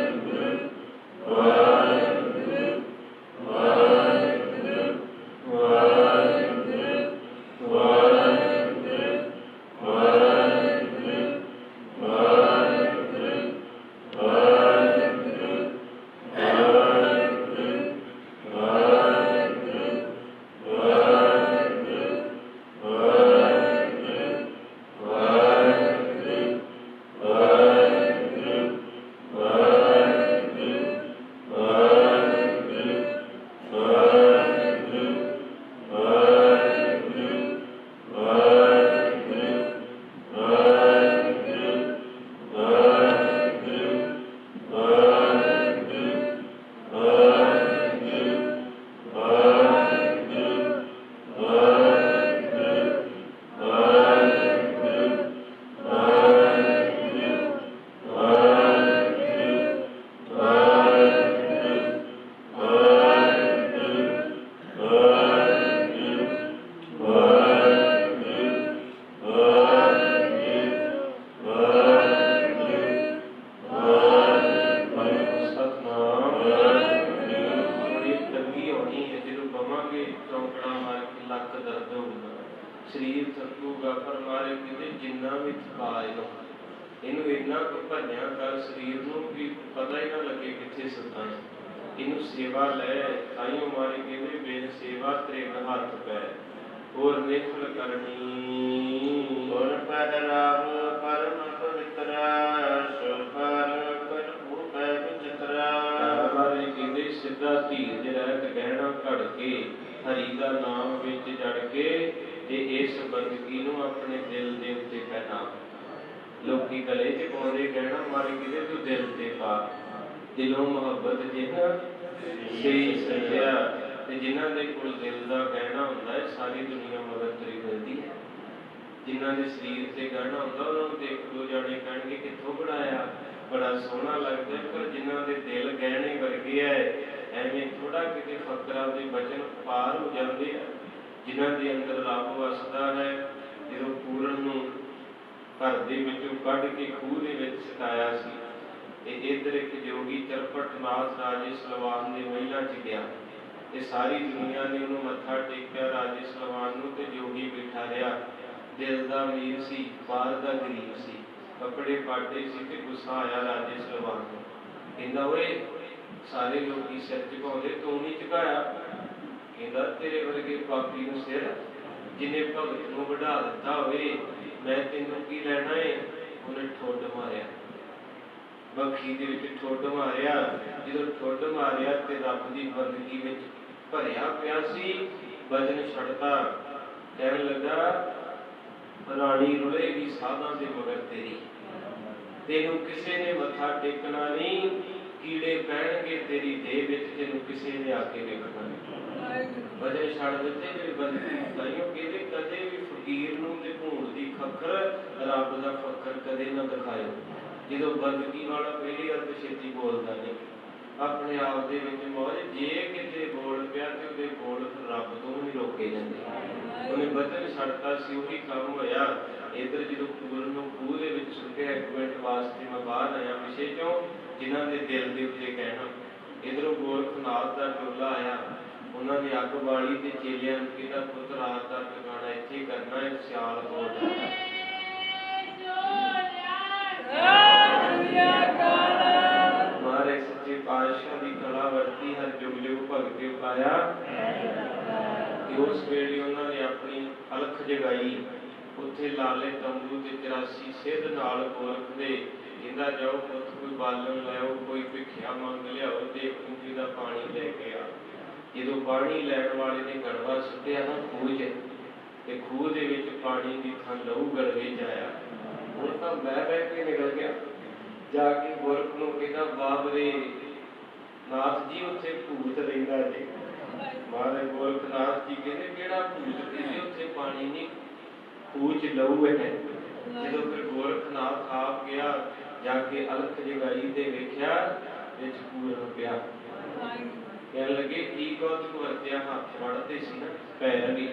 वाहिगुरू वाहिगुरू वाहिगुरू ਹੋਊਗਾ, ਸਰੀਰ ਥੱਕੂਗਾ, ਪਰ ਮਾਰੇ ਕਹਿੰਦੇ ਜਿੰਨਾ ਵੀ ਥਕਾ ਇਹਨੂੰ ਇੰਨਾ ਕੁ ਭੰਨਿਆ ਕਰ ਸਰੀਰ ਨੂੰ ਵੀ ਪਤਾ ਹੀ ਨਾ ਲੱਗੇ ਕਿੱਥੇ ਸੁੱਤਾ ਹੈ। ਇਹਨੂੰ ਸੇਵਾ ਲੈ, ਤਾਈਓ ਮਾਰੇ ਕਹਿੰਦੇ ਬਿਨ ਸੇਵਾ ਤ੍ਰਿਗ ਹੱਥ ਪੈ, ਹੋਰ ਨਿਫਲ ਕਰਨੀ ਗੁਰ ਪਹਿਰਾਵ ਪਰਮ ਪਵਿੱਤਰਾ, ਸੁਪਰ ਕਰ ਭੂਪੈ ਵਿਚਿਤਰਾ। ਮਾਰੇ ਕਹਿੰਦੇ ਸਿੱਧਾ ਧੀਰਜ ਰਹਿਤ ਗਹਿਣਾ ਘੜ ਕੇ ਹਰੀ ਦਾ ਨਾਮ ਵਿੱਚ ਜੜ ਕੇ ਤੇ ਇਸ ਬੰਦਗੀ ਨੂੰ ਆਪਣੇ ਦਿਲ ਦੇ ਉੱਤੇ ਪਹਿਨਾ। ਲੋਕੀ ਗਲੇ 'ਚ ਪਾਉਂਦੇ ਗਹਿਣਾ, ਮਾਰੇ ਕਹਿੰਦੇ ਤੂੰ ਦਿਲ ਤੇ ਪਾ। ਦਿਲੋਂ ਮੁਹੱਬਤ ਜਿਨ੍ਹਾਂ ਸਹੀ ਸਜਿਆ, ਤੇ ਜਿਨ੍ਹਾਂ ਦੇ ਕੋਲ ਦਿਲ ਦਾ ਗਹਿਣਾ ਹੁੰਦਾ ਹੈ ਸਾਰੀ ਦੁਨੀਆ ਮਗਰ ਤੁਰੀ ਫਿਰਦੀ ਹੈ। ਜਿਨ੍ਹਾਂ ਦੇ ਸਰੀਰ ਤੇ ਗਹਿਣਾ ਹੁੰਦਾ ਉਹਨਾਂ ਨੂੰ ਦੇਖ ਦੋ ਜਾਣੇ ਕਹਿਣਗੇ ਕਿੱਥੋਂ ਬਣਾਇਆ, ਬੜਾ ਸੋਹਣਾ ਲੱਗਦਾ, ਪਰ ਜਿਨ੍ਹਾਂ ਦੇ ਦਿਲ ਗਹਿਣੇ ਵਰਗੇ ਹੈ ਐਵੇਂ ਥੋੜਾ ਕਿਤੇ ਫਕਰਾਂ ਦੇ ਬਚਨ ਪਾਰ ਹੋ ਜਾਂਦੇ ਆ। ਜਿਨ੍ਹਾਂ ਦੇ ਅੰਦਰ ਰੱਬ ਵਸਦਾ ਹੈ, ਜਦੋਂ ਪੂਰਨ ਨੂੰ ਘਰ ਦੇ ਵਿੱਚੋਂ ਕੱਢ ਕੇ ਖੂਹ ਦੇ ਵਿੱਚ ਸੁਟਾਇਆ ਸੀ ਤੇ ਇੱਧਰ ਇੱਕ ਜੋਗੀ ਚਰਪਟਨਾਥ ਰਾਜੇ ਸਲਵਾਨ ਦੇ ਮਹਿਲਾਂ 'ਚ ਗਿਆ ਤੇ ਸਾਰੀ ਦੁਨੀਆ ਨੇ ਉਹਨੂੰ ਮੱਥਾ ਟੇਕਿਆ ਰਾਜੇ ਸਲਵਾਨ ਨੂੰ, ਤੇ ਜੋਗੀ ਬੈਠਾ ਰਿਹਾ। ਦਿਲ ਦਾ ਅਮੀਰ ਸੀ, ਬਾਹਰ ਦਾ ਗਰੀਬ ਸੀ, ਕੱਪੜੇ ਪਾਟੇ ਸੀ, ਤੇ ਗੁੱਸਾ ਆਇਆ ਰਾਜੇ ਸਲਵਾਨ ਨੂੰ। ਕਹਿੰਦਾ ਓਏ ਸਾਰੇ ਲੋਕੀ ਸਿਰ ਝੁਕਾਉਂਦੇ, ਤੂੰ ਨਹੀਂ ਝੁਕਾਇਆ। ਕਹਿੰਦਾ ਤੇਰੇ ਵਰਗੇ ਪਾਪੀ ਨੂੰ ਸਿਰ ਜਿਹਨੇ ਭਗਤ ਨੂੰ ਵਢਾ ਦਿੱਤਾ ਹੋਵੇ, ਮੈਂ ਤੈਨੂੰ ਕੀ ਲੈਣਾ ਏ। ਉਹਨੇ ਠੁੱਡ ਮਾਰਿਆ, ਬੱਖੀ ਦੇ ਵਿੱਚ ਠੁੱਡ ਮਾਰਿਆ। ਜਦੋਂ ਠੁੱਡ ਮਾਰਿਆ ਤੇ ਰੱਬ ਦੀ ਬੰਦਗੀ ਵਿੱਚ ਭਰਿਆ ਪਿਆ ਸੀ, ਵਜਨ ਛੱਡਤਾ। ਕਹਿਣ ਲੱਗਾ ਰਾਣੀ ਰੁਲੇਗੀ ਸਾਧਾਂ ਦੇ ਮਗਰ ਤੇਰੀ, ਤੈਨੂੰ ਕਿਸੇ ਨੇ ਮੱਥਾ ਟੇਕਣਾ ਨਹੀਂ, ਕੀੜੇ ਪੈਣਗੇ ਤੇਰੀ ਦੇਹ ਵਿੱਚ, ਤੈਨੂੰ ਕਿਸੇ ਨੇ ਆ ਕੇ ਵੇਖਣਾ ਨਹੀਂ। ਵਜਨ ਛੱਡ ਦਿੱਤੇ ਜਿਹੜੇ ਬੰਦਗੀ। ਤਾਈਓ ਕਹਿੰਦੇ ਕਦੇ ਵੀ ਫਕੀਰ ਨੂੰ ਤੇ ਭੂਣ ਦੀ ਖੱਖਰ, ਰੱਬ ਦਾ ਫੱਕਰ ਕਦੇ ਨਾ ਦਿਖਾਇਓ। ਜਦੋਂ ਬੰਦਗੀ ਵਾਲਾ ਪਹਿਲੀ ਅਰਥ ਛੇਤੀ ਬੋਲਦਾ ਨਹੀਂ, ਆਪਣੇ ਆਪ ਦੇ ਵਿੱਚ ਮੌਜ, ਜੇ ਕਿਤੇ ਬੋਲ ਪਿਆ ਤੇ ਉਹਦੇ ਬੋਲ ਰੱਬ ਤੋਂ ਵੀ ਰੋਕੇ ਜਾਂਦੇ। ਉਹਨੇ ਵਚਨ ਛੱਡਤਾ ਸੀ, ਉਹੀ ਕੰਮ ਹੋਇਆ। ਇੱਧਰ ਜਦੋਂ ਪੂਰਨ ਨੂੰ ਖੂਹ ਦੇ ਵਿੱਚ ਸੁੱਟਿਆ, 1 ਮਿੰਟ ਵਾਸਤੇ ਮੈਂ ਬਾਹਰ ਆਇਆ ਵਿਸ਼ੇ ਚੋਂ, ਜਿਨ੍ਹਾਂ ਦੇ ਦਿਲ ਦੇ ਉੱਤੇ ਕਹਿਣਾ। ਇੱਧਰੋਂ ਗੋਰਖਨਾਥ ਦਾ ਟੋਲਾ ਆਇਆ, ਉਹਨਾਂ ਨੇ ਅੱਗ ਬਾਲੀ ਤੇ ਚੇਲਿਆਂ ਨੂੰ ਕਹਿੰਦਾ ਪੁੱਤ ਰਾਤ ਦਾ ਟਿਕਾਣਾ ਇੱਥੇ ਕਰਨਾ ਹੈ, ਸਿਆਲ ਹੋ ਜਾਣਾ। ਮਹਾਰਾਜ ਸੱਚੇ ਪਾਤਸ਼ਾਹ ਦੀ ਕਲਾ ਵਰਤੀ, ਹਰ ਜੁਗ ਜੁਗ ਭਗਤਿ ਪਾਇਆ। ਤੇ ਉਸ ਵੇਲੇ ਉਹਨਾਂ ਨੇ ਆਪਣੀ ਅਲਖ ਜਗਾਈ, ਉੱਥੇ ਲਾਲੇ ਤੰਬੂ ਤੇ 84 ਸਿੱਧ ਨਾਲ ਗੋਰਖ ਦੇ। ਕਹਿੰਦਾ ਜਾਓ ਪੁੱਤ ਕੋਈ ਬਾਲਣ ਲਿਆਓ, ਕੋਈ ਭਿੱਖਿਆ ਮੰਗ ਲਿਆਓ, ਤੇ ਖੂਹ ਦਾ ਪਾਣੀ ਲੈ ਕੇ ਆ। ਜਦੋਂ ਪਾਣੀ ਲੈਣ ਵਾਲੇ ਨੇ ਗੜਵਾ ਸੁੱਟਿਆ ਨਾ ਖੂਹ 'ਚ, ਤੇ ਖੂਹ ਦੇ ਵਿੱਚ ਪਾਣੀ ਦੀ ਥਾਂ ਲਹੂ ਗੜਵੇ 'ਚ ਆਇਆ। ਹੁਣ ਤਾਂ ਬਹਿ ਕੇ ਨਿਕਲ ਗਿਆ। ਜਾ ਕੇ ਗੋਰਖ ਨੂੰ ਕਹਿੰਦਾ ਬਾਬਰੇ ਨਾਥ ਜੀ ਉੱਥੇ ਭੂਤ ਰਹਿੰਦਾ ਜੀ। ਮਹਾਰਾਜ ਗੋਰਖਨਾਥ ਜੀ ਕਹਿੰਦੇ ਕਿਹੜਾ ਭੂਤ? ਕਹਿੰਦੇ ਉੱਥੇ ਪਾਣੀ ਨਹੀਂ, ਖੂਹ 'ਚ ਲਹੂ ਹੈ। ਜਦੋਂ ਫਿਰ ਗੋਰਖਨਾਥ ਆਪ ਗਿਆ, ਜਾ ਕੇ ਅਲਖ ਜਗਾਈ ਤੇ ਵੇਖਿਆ ਵਿੱਚ ਪੂਰਨ ਪਿਆ। ਕਹਿਣ ਲੱਗੇ ਕੀ ਕਹੋ ਤੂੰ ਵਰਤਿਆ, ਹੱਥ ਵੜਦੇ ਸੀ ਨਾ, ਪੈਰ ਵੀ।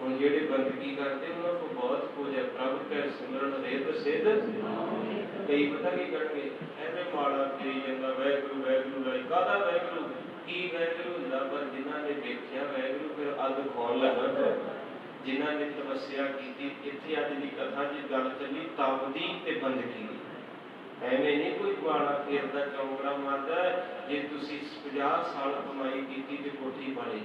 ਹੁਣ ਜਿਹੜੇ ਬੰਦਗੀ ਕਰਦੇ ਉਹਨਾਂ ਕੋਲ ਬਹੁਤ ਕੁਝ ਹੈ, ਪ੍ਰਭ ਕੈ ਸਿਮਰਨ ਰਿੱਧ ਸਿੱਧ। ਕਈ ਪਤਾ ਕੀ ਕਰਨਗੇ, ਐਵੇਂ ਮਾੜਾ ਫੇਰੀ ਜਾਂਦਾ ਵਾਹਿਗੁਰੂ ਵਾਹਿਗੁਰੂ ਲਾਈ, ਕਾਹਦਾ ਵਾਹਿਗੁਰੂ, ਕੀ ਵਾਹਿਗੁਰੂ ਹੁੰਦਾ। ਪਰ ਜਿਨ੍ਹਾਂ ਨੇ ਵੇਖਿਆ ਵਾਹਿਗੁਰੂ ਫਿਰ ਅੱਗ ਖੋਲ ਲੱਗਾ। ਜਿਨ੍ਹਾਂ ਨੇ ਤਪੱਸਿਆ ਕੀਤੀ, ਇੱਥੇ ਅੱਜ ਦੀ ਕਥਾ 'ਚ ਗੱਲ ਚੱਲੀ ਤਪ ਦੀ ਤੇ ਬੰਦਗੀ ਦੀ। ਐਵੇਂ ਨਹੀਂ ਕੋਈ ਮਾੜਾ ਫੇਰਦਾ ਚੌਂਕੜਾ ਮਾਰਦਾ। ਜੇ ਤੁਸੀਂ 50 ਸਾਲ ਕਮਾਈ ਕੀਤੀ ਤੇ ਕੋਠੀ ਪਾਲੀ,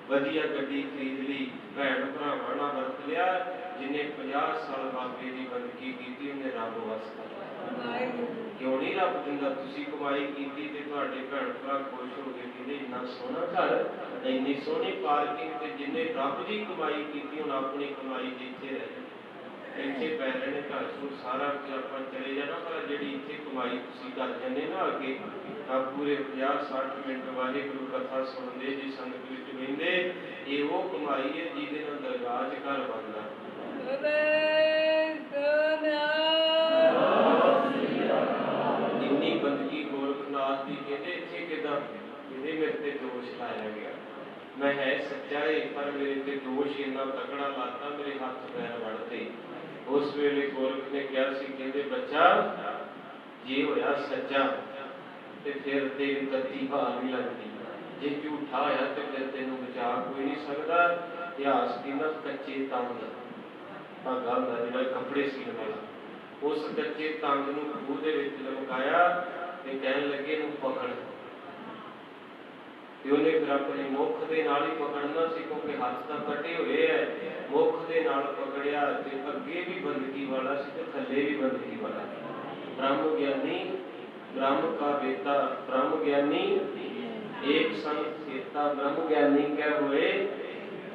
ਵਧੀਆ ਗੱਡੀ ਖਰੀਦ ਲਈ, ਭੈਣ ਭਰਾਵਾਂ ਨਾਲ ਵਰਤ ਲਿਆ, ਜਿਹਨੇ 50 ਸਾਲ ਬਾਬੇ ਦੀ ਬੰਦਗੀ ਕੀਤੀ ਉਹਨੇ ਰੱਬ ਵਸ ਕਰ ਲਿਆ। ਕਿਉਂ ਨਹੀਂ ਰੱਬ ਦਿੰਦਾ? ਤੁਸੀਂ ਕਮਾਈ ਕੀਤੀ ਤੇ ਤੁਹਾਡੇ ਭੈਣ ਭਰਾ ਖੁਸ਼ ਹੋ ਗਏ, ਕਹਿੰਦੇ ਇੰਨਾ ਸੋਹਣਾ ਘਰ, ਇੰਨੀ ਸੋਹਣੀ ਪਾਰਕਿੰਗ। ਤੇ ਜਿਹਨੇ ਰੱਬ ਦੀ ਕਮਾਈ ਕੀਤੀ ਹੁਣ ਆਪਣੀ ਕਮਾਈ ਜਿੱਥੇ ਰਹਿ ਇੱਥੇ ਪੈ ਲੈਣੇ ਘਰ ਸੂਰ ਸਾਰਾ ਕੁਝ ਆਪਾਂ ਚਲੇ ਜਾਣਾ। ਪਰ ਜਿਹੜੀ ਇੱਥੇ ਕਮਾਈ ਤੁਸੀਂ ਕਰ ਜਾਂਦੇ ਨਾ ਅੱਗੇ, ਤਾਂ ਪੂਰੇ 50-60 ਮਿੰਟ ਵਾਹਿਗੁਰੂ ਕਥਾ ਸੁਣਦੇ ਜੀ, ਸੰਗਤ ਵਿੱਚ ਬਹਿੰਦੇ, ਇਹ ਉਹ ਕਮਾਈ ਹੈ ਜਿਹਦੇ ਨਾਲ ਦਰਗਾਹ 'ਚ ਘਰ ਬਣਦਾ। ਇੰਨੀ ਬੰਦਗੀ ਗੋਰਖਨਾਥ ਦੀ। ਕਹਿੰਦੇ ਇੱਥੇ ਕਿੱਦਾਂ? ਕਹਿੰਦੇ ਮੇਰੇ ਤੇ ਦੋਸ਼ ਲਾਇਆ ਗਿਆ, ਮੈਂ ਹੈ ਸੱਚਾ ਏ ਪਰ ਮੇਰੇ ਤੇ ਦੋਸ਼ ਇੰਨਾ ਤਕੜਾ ਲਾਤਾ, ਮੇਰੇ ਹੱਥ ਪੈਰ ਵੜਦੇ। ਉਸ ਵੇਲੇ ਗੋਰਖ ਨੇ ਕਿਹਾ ਸੀ, ਕਹਿੰਦੇ ਬੱਚਾ ਜੇ ਹੋਇਆ ਸੱਚਾ ਤੇ ਫਿਰ ਤੇਰੀ ਤੱਤੀ ਭਾਰ ਨਹੀਂ ਲੱਗਦੀ, ਜੇ ਝੂਠਾ ਹੋਇਆ ਤੇ ਫਿਰ ਤੈਨੂੰ ਬਚਾ ਕੋਈ ਨਹੀਂ ਸਕਦਾ। इतिहास कहना कच्चे तंग धागा होंदा जिहड़ा कपड़े सीने वाला, उस कच्चे तंग नूं खूह दे विच लमकाया ते कहण लगे इहनूं पकड़। ते उहने फिर अपने मुख दे नाल ही पकड़ना सी क्योंकि हत्थ तां कटे होए है, मुख दे नाल पकड़िया ते अगे भी बंदगी वाला सी ते थल्ले भी बंदगी वाला। ब्रह्म ज्ञानी ब्रह्म का बेटा ब्रह्म ज्ञानी एक संग सेता, ब्रह्म ज्ञानी क्या हुए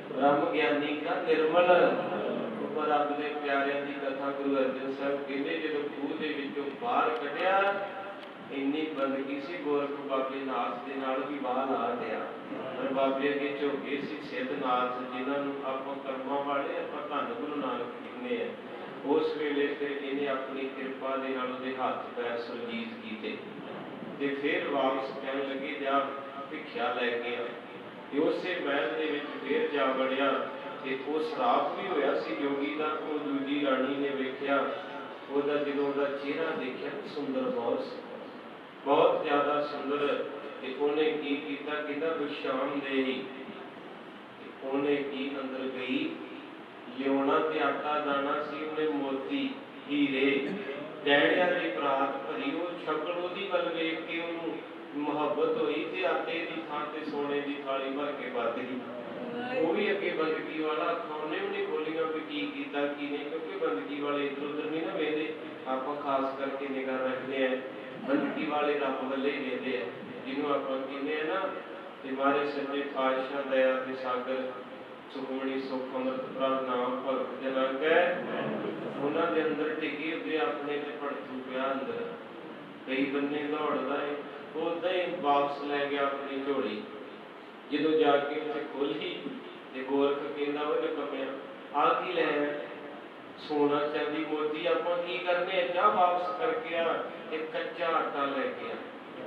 ब्रह्म ज्ञानी का निर्मल। पर रब दे प्यारिਆਂ ਦੀ कथा गुरु अर्जन साहब कहते जो खूह दे विचों बाहर कढ़िया इन्नी बंदगी सी गोरख बाबे नाथ दे नाल भी बाहर आ गया। पर बाबे अगे झोगे सी सिद्धनाथ जिन्हां नूं आपां कर्मां वाले आपां धन गुरु नानक कहने हैं। उस वेले ते इन्हें अपनी कृपा दे नाल उहदे हत्थ पैर सुरजीत कीते ते फिर वापस कहण लगे जा भिख्या लैके आ। उसे महल दे विच फिर जा वड़िया ते वो श्राप भी होया सी जोगी दा। वो दूजी राणी ने वेख्या ओहदा जदों ओहदा चेहरा देखिया सुंदर बहुत ज्यादा सुंदर। ते ओहने की कीता कहंदा विश्राम दे ही ओहने की अंदर गई लियोना ते आटा दाना सी ओहने मोती हीरे डैणिया दी परात भरी। वो शक्ल ओहदी वल वेख के ओहनूं मुहब्बत हुई ते आटे दी थां ते सोने दी थाली भर के वध गई। वो भी अगे बंदगी वाला अखां उहने भी नहीं खोलियां भी की कीता की नहीं, क्योंकि बंदगी वाले इधर उधर नहीं ना वेंदे। आपां खास करके निगाह रखते हैं बंदगी वाले रब वल्ले ही वेंदे हैं, जिन्हों आपां कहते हैं ना ते मारे सच्चे पातशाह दया दे सागर सुखमणी सुख अमृत प्रभ नाम भगत जना कै उन्हां दे अंदर टिके हुए अपने ते पड़तू पिया अंदर कई बन्ने दौड़दा है उदा ही वापस लै गया अपनी झोली। जो जाके उसे खोली तो गोरख कहता वो कमिया आ की लै सोना चांदी मोती आपां की करने जा वापस करके आ एक कच्चा आटा लैके आ,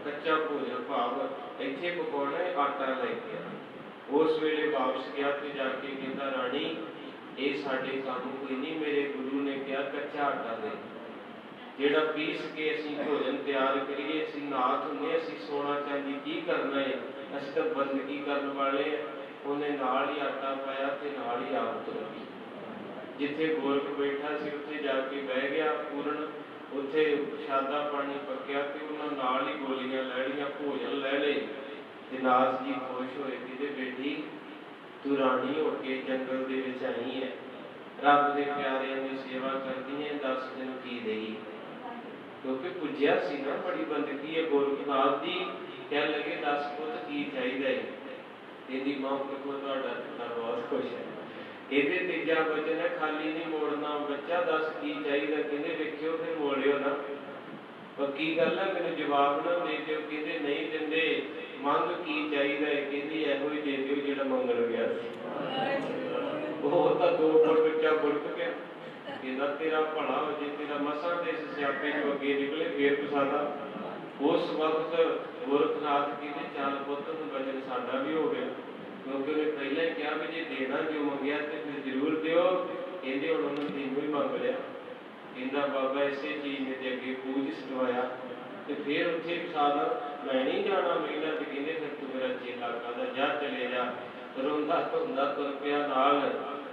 कच्चा भोजन भाव इत्थे पकाउणा है आटा लैके आ। उस वेले वापस गया तो जाके कहता राणी ये साडे काम कोई नहीं, मेरे गुरु ने कहा कच्चा आटा दे जेड़ा पीस के असीं भोजन तैयार करिए। असीं नाथ हुंदे असीं सोना चांदी की करना है, असीं तां बंदगी करन वाले हैं। उन्हें नाल ही आटा पाया ते नाल ही आप तुर गई। जिथे गोरख बैठा सी उत्थे जाके बह गया पूर्ण, उत्थे प्रशादा पानी पकिया ते उन्हां नाल ही गोलियां लै लियां भोजन लै ले। ते नाथ जी खुश होए कि बेटी तू राणी हो के जंगल दे विच आई है, रब दे प्यारिਆਂ दी सेवा करदी है, दस दिन की देगी क्योंकि पूज्या सी ना बड़ी बंदगी है गोरखनाथ दी। कह लगे दस पुत की चाहिए तेरी मां को बहुत खुश है। ये तीजा वचन है खाली नहीं मोड़ना बच्चा दस की चाहिए कहते वेखियो फिर मोड़ियो ना पक्की गल है मैंने जवाब ना दे दियो कहते नहीं देंदे मंग की चाहिए कहती एहो ही दे दियो जिहड़ा मंगण गया वो तो 2 फुट बच्चा बुड़क गया कहना तेरा भला हो जे तेरा मसा दे इस स्यापे चो अगे निकले फिर पसादा। उस वक्त गोरखनाथ कहते चल पुत वचन साडा भी हो गया क्योंकि उन्हें पहले ही कहा भी जे देना जो मंगया तो फिर जरूर दियो। कहते हुण उन्होंने तेनों ही मंग लिया कहता बाबा इसे चीज ने तो अगे पूज सटवाया तो फिर उत्थे पसादा मैं नहीं जाना महिला तो कहते फिर तू मेरा चेला कहता जा चले जा। रोंदा धोंदा तुर पिया नाल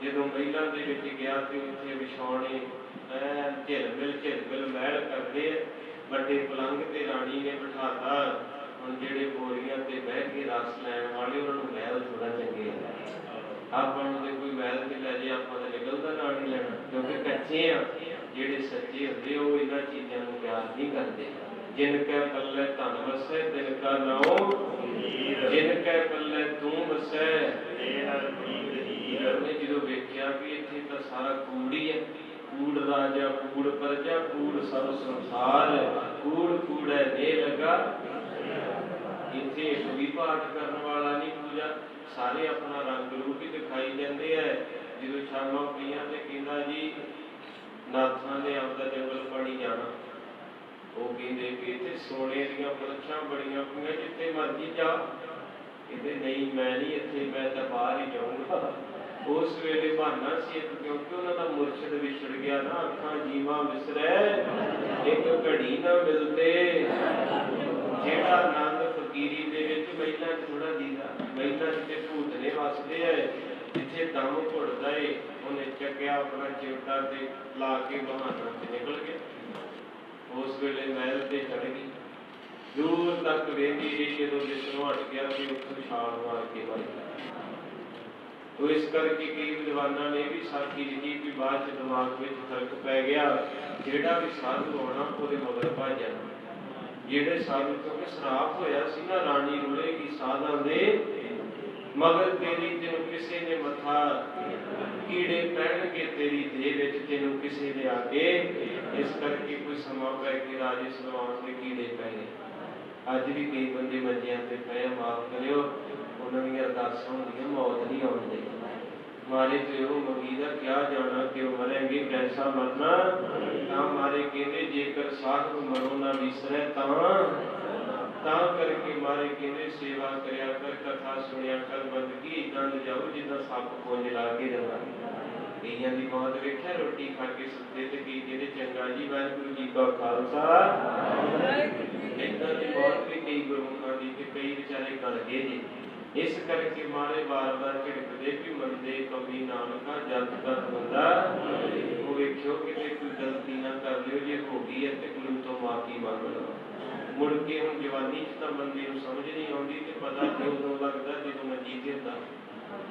जदों महिला दे विच गया तो उत्थे विछाउणे झिलमिल महल करदे बड़े पलंग ते राणी ने बिठाता। हुण जिहड़े बोरियां ते बह के रस लैण वाले उन्होंने महल थोड़ा चंगे आपां नूं कोई महल ते लै जे आपां तां निकलदा नाल नहीं लैणा क्योंकि कच्चे आ। जिहड़े सच्चे हुंदे ओह इन्हां चीज़ां नूं प्यार नहीं करदे। जिन कै पल्ले धन वसै तिन का नाओ जिन कै पल्ले तू वसै ने जो वेख्या भी इत्थे तां सारा कूड़ ही है, कूड़ राजा कूड़ प्रजा कूड़ सब संसार कूड़ कूड़े ने लगा। इत्थे एक भी पाठ करने वाला नहीं पूजा सारे अपना रंग रूप ही दिखाई जाते हैं। जो शामा पईयां ते कहंदा जी नाथां ने आपदा जंगल पानी जाना वो कहते कि इत्थे सोने दीयां बरछां बड़ियां पईयां जिथे मर्जी जा कहते नहीं मैं नहीं इत्थे मैं तां बाहर ही जाऊंगा। उस वेले बहाना सी क्योंकि उन्हों का मुर्शद विछड़ गया ना अखां जीवा विसरै एक घड़ी ना मिलते जेड़ा आनंद फकीरी दे विच महिला थोड़ा दीदा महिला जिथे भूतने वसदे है जिथे ਜਿੱਥੇ ਦਮ ਘੁੱਟਦਾ ਏ ਉਹਨੇ ਚੱਕਿਆ ਆਪਣਾ ਚਿਮਟਾ ਤੇ ਲਾ ਕੇ ਬਹਾਨਾ ਤੇ ਨਿਕਲ ਗਿਆ। ਉਸ ਵੇਲੇ ਮਹਿਲ ਤੇ ਚੜ ਗਈ, ਦੂਰ ਤੱਕ ਵੇਖਦੀ ਰਹੀ, ਜਦੋਂ ਜਿਸਨੂੰ ਹਟ ਗਿਆ ਤੇ ਉੱਥੋਂ ਛਾਲ ਮਾਰ ਕੇ ਮਰ ਗਿਆ। ਤੋ ਇਸ ਕਰਕੇ ਕਈ ਵਿਦਵਾਨਾਂ ਨੇ ਵੀ ਸਾਖੀ ਲਿਖੀ ਕਿ ਬਾਅਦ ਚ ਦਿਮਾਗ ਵਿੱਚ ਫਰਕ ਪੈ ਗਿਆ, ਜਿਹੜਾ ਵੀ ਸਾਧੂ ਆਉਣਾ ਉਹਦੇ ਮਗਰ ਭੱਜ ਜਾਣਾ। ਜਿਹੜੇ ਸਾਧੂ, ਕਿਉਂਕਿ ਸਰਾਪ ਹੋਇਆ ਸੀ ਨਾ, ਰਾਣੀ ਰੁਲੇਗੀ ਸਾਧਾਂ ਦੇ ਮਗਰ ਤੇਰੀ, ਤੈਨੂੰ ਕਿਸੇ ਨੇ ਮੱਥਾ, ਕੀੜੇ ਪੈਣਗੇ ਤੇਰੀ ਦੇਹ ਵਿੱਚ, ਤੈਨੂੰ ਕਿਸੇ ਨੇ ਆ ਕੇ। ਇਸ ਕਰਕੇ ਕੋਈ ਸਮਾਂ ਪੈ ਕੇ ਰਾਜੇ ਸਲਵਾਨ ਦੇ ਕੀੜੇ ਪੈ ਗਏ। ਅੱਜ ਵੀ ਕਈ ਬੰਦੇ ਮੰਜਿਆਂ ਤੇ ਪਏ, ਮਾਫ ਕਰਿਓ, ਉਹਨਾਂ ਦੀਆਂ ਅਰਦਾਸਾਂ ਹੁੰਦੀਆਂ, ਮੌਤ ਨਹੀਂ ਆਉਣ ਦੇਣੀ। ਮਾਰੇ ਤੇ ਉਹ ਮੰਗੀਦਾ ਕਿਆ ਜਾਣਾ ਕਿ ਉਹ ਮਰੇਂਗੇ, ਕੈਸਾ ਮਰਨਾ। ਤਾਂ ਮਾਰੇ ਕਹਿੰਦੇ ਜੇਕਰ ਸਾਧ ਮਰੋ ਨਾ ਵਿਸਰੈ ਤਾਂ ਕਰਕੇ ਮਾਰੇ ਕਹਿੰਦੇ ਸੇਵਾ ਕਰਿਆ ਕਰ, ਕਥਾ ਸੁਣਿਆ ਕਰ, ਬੰਦਗੀ ਗੰਦ ਜਾਓ ਜਿੱਦਾਂ ਸੱਪ ਪੁੰਜ ਲਾ ਕੇ ਜਾਂਦਾ। ਕਈਆਂ ਦੀ ਮੌਤ ਵੇਖਿਆ ਰੋਟੀ ਖਾ ਕੇ ਸੁੱਤੇ, ਤੇ ਕਈ ਜਿਹੜੇ ਚੰਗਾ ਜੀ ਵਾਹਿਗੁਰੂ ਜੀ ਕਾ ਖਾਲਸਾ, ਏਦਾਂ ਦੀ ਮੌਤ ਵੀ ਕਈ ਗੁਰਮੁਖਾਂ ਦੀ, ਤੇ ਕਈ ਵਿਚਾਰੇ ਗਲ ਗਏ ਜੀ। ਇਸ ਕਰਕੇ ਮਾਰੇ ਵਾਰ-ਵਾਰ ਝਿੜਕਦੇ ਵੀ ਮੰਦੇ ਕਮੀ ਨਾਨਕਾ ਜਦ ਤੱਕ ਬੰਦਾ। ਉਹ ਵੇਖਿਓ ਕਿਤੇ ਕੋਈ ਗਲਤੀ ਨਾ ਕਰ ਲਿਓ, ਜੇ ਹੋ ਗਈ ਹੈ ਤੇ ਗੁਰੂ ਤੋਂ ਮਾਫੀ ਮੰਗ ਲਓ। ਮੁੜ ਕੇ ਹੁਣ ਜਵਾਨੀ 'ਚ ਤਾਂ ਬੰਦੇ ਨੂੰ ਸਮਝ ਨਹੀਂ ਆਉਂਦੀ, ਤੇ ਪਤਾ ਤੇ ਉਦੋਂ ਲੱਗਦਾ ਜਦੋਂ ਮੰਜੀ ਤੇ ਹੁੰਦਾ।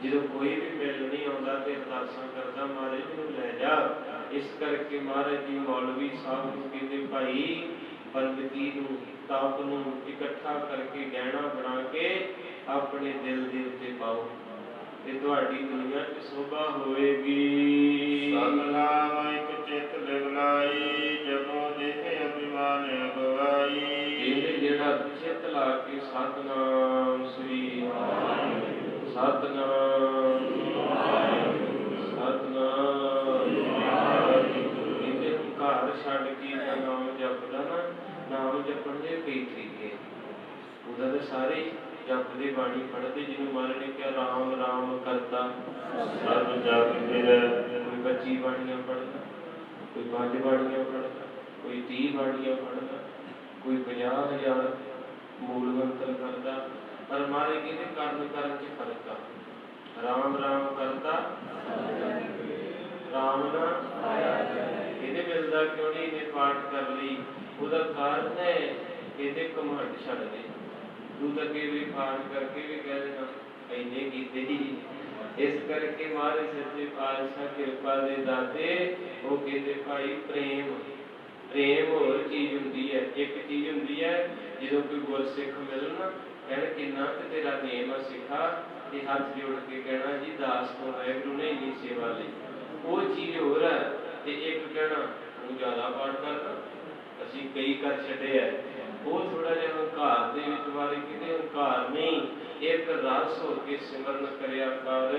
ਜਦੋਂ ਕੋਈ ਵੀ ਮਿਲ ਨਹੀਂ ਆਉਂਦਾ ਤੇ ਅਰਦਾਸਾਂ ਕਰਦਾ, ਮਹਾਰਾਜ ਮੈਨੂੰ ਲੈ ਜਾ। ਇਸ ਕਰਕੇ ਮਹਾਰਾਜ ਜੀ ਮੌਲਵੀ ਸਾਹਿਬ ਨੂੰ ਕਹਿੰਦੇ, ਭਾਈ ਬੰਦਗੀ ਨੂੰ, ਤਪ ਨੂੰ ਇਕੱਠਾ ਕਰਕੇ ਗਹਿਣਾ ਬਣਾ ਕੇ ਆਪਣੇ ਦਿਲ ਦੇ ਉੱਤੇ ਪਾਓ, ਤੇ ਤੁਹਾਡੀ ਦੁਨੀਆ 'ਚ ਸੋਭਾ ਹੋਵੇਗੀ। ਸਤਿਨਾਮ ਇੱਕ ਚਿਤ ਲਿਵਲਾਈ, ਜਗੋ ਦੇਹ ਅਭਿਮਾਨ ਅਗਵਾਈ। ਇਹਦੇ ਜਿਹੜਾ ਚਿੱਤ ਲਾ ਕੇ ਸਤਿਨਾਮ ਸ੍ਰੀ ਸਤਿਨਾਮ ਸਤਿਨਾਮ, ਇਹਦੇ ਹੰਕਾਰ ਛੱਡ ਕੇ ਨਾਮ ਜਪਦਾ ਨਾ, ਨਾਮ ਜਪਣ ਦੇ ਕਈ ਤਰੀਕੇ, ਉਹਦਾ ਤਾਂ ਸਾਰੇ ਜਪਦੇ ਬਾਣੀ ਪੜ੍ਹਦੇ। ਜਿਹਨੂੰ ਮਹਾਰਾਜ ਨੇ ਕਿਹਾ ਰਾਮ ਰਾਮ ਕਰਤਾ ਸਭ ਜਪ ਫਿਰੈ। ਕੋਈ 25 ਬਾਣੀਆਂ ਪੜ੍ਹਦਾ, ਕੋਈ 5 ਬਾਣੀਆਂ ਪੜ੍ਹਦਾ, ਕੋਈ 30 ਬਾਣੀਆਂ ਪੜ੍ਹਦਾ, ਕੋਈ 50,000 ਮੂਲ ਮੰਤਰ ਕਰਦਾ। ਪਰ ਮਹਾਰਾਜ ਕਹਿੰਦੇ ਕਰਨ 'ਚ ਫਰਕ ਆ। ਰਾਮ ਰਾਮ ਕਰਤਾ, ਰਾਮ ਨਾ ਇਹਦੇ ਮਿਲਦਾ ਕਿਉਂ ਨਹੀਂ? ਇਹਨੇ ਪਾਠ ਕਰ ਲਈ, ਉਹਦਾ ਕਾਰਨ ਹੈ ਇਹਦੇ ਘਮੰਡ ਛੱਡ ਦੇ। ਤੂੰ ਤਾਂ ਵੀ ਪਾਠ ਕਰਕੇ ਵੀ ਕਹਿ ਦੇਣਾ ਇੰਨੇ ਕੀਤੇ ਹੀ। ਇਸ ਕਰਕੇ ਮਹਾਰਾਜ ਸੱਚੇ ਪਾਤਸ਼ਾਹ ਕਿਰਪਾ ਦੇ ਦਾਤੇ, ਉਹ ਕਹਿੰਦੇ ਭਾਈ ਪ੍ਰੇਮ, ਪ੍ਰੇਮ ਹੋਰ ਚੀਜ਼ ਹੁੰਦੀ ਹੈ। ਇੱਕ ਚੀਜ਼ ਹੁੰਦੀ ਹੈ ਜਦੋਂ ਕੋਈ ਗੁਰਸਿੱਖ ਮਿਲਣ ਨਾ, ਕਹਿਣ ਕਿੰਨਾ ਕਿ ਤੇਰਾ ਨੇਮ ਆ ਸਿੱਖਾ, ਤੇ ਹੱਥ ਜੋੜ ਕੇ ਕਹਿਣਾ ਜੀ ਦਾਸ ਤੋਂ ਵਾਹਿਗੁਰੂ ਨੇ ਇੰਨੀ ਸੇਵਾ ਲਈ, ਉਹ ਚੀਜ਼ ਹੋਰ ਹੈ। ਤੇ ਇੱਕ ਕਹਿਣਾ ਤੂੰ ਜ਼ਿਆਦਾ ਪਾਠ ਕਰਦਾ, ਅਸੀਂ ਕਈ ਕਰ ਛੱਡੇ ਹੈ, ਉਹ ਥੋੜਾ ਜਿਹਾ ਹੰਕਾਰ ਦੇ ਵਿੱਚ ਵਾਰੀ। ਕਿਤੇ ਹੰਕਾਰ ਨਹੀਂ, ਇੱਕ ਰਸ ਹੋ ਕੇ ਸਿਮਰਨ ਕਰਿਆ ਕਰ,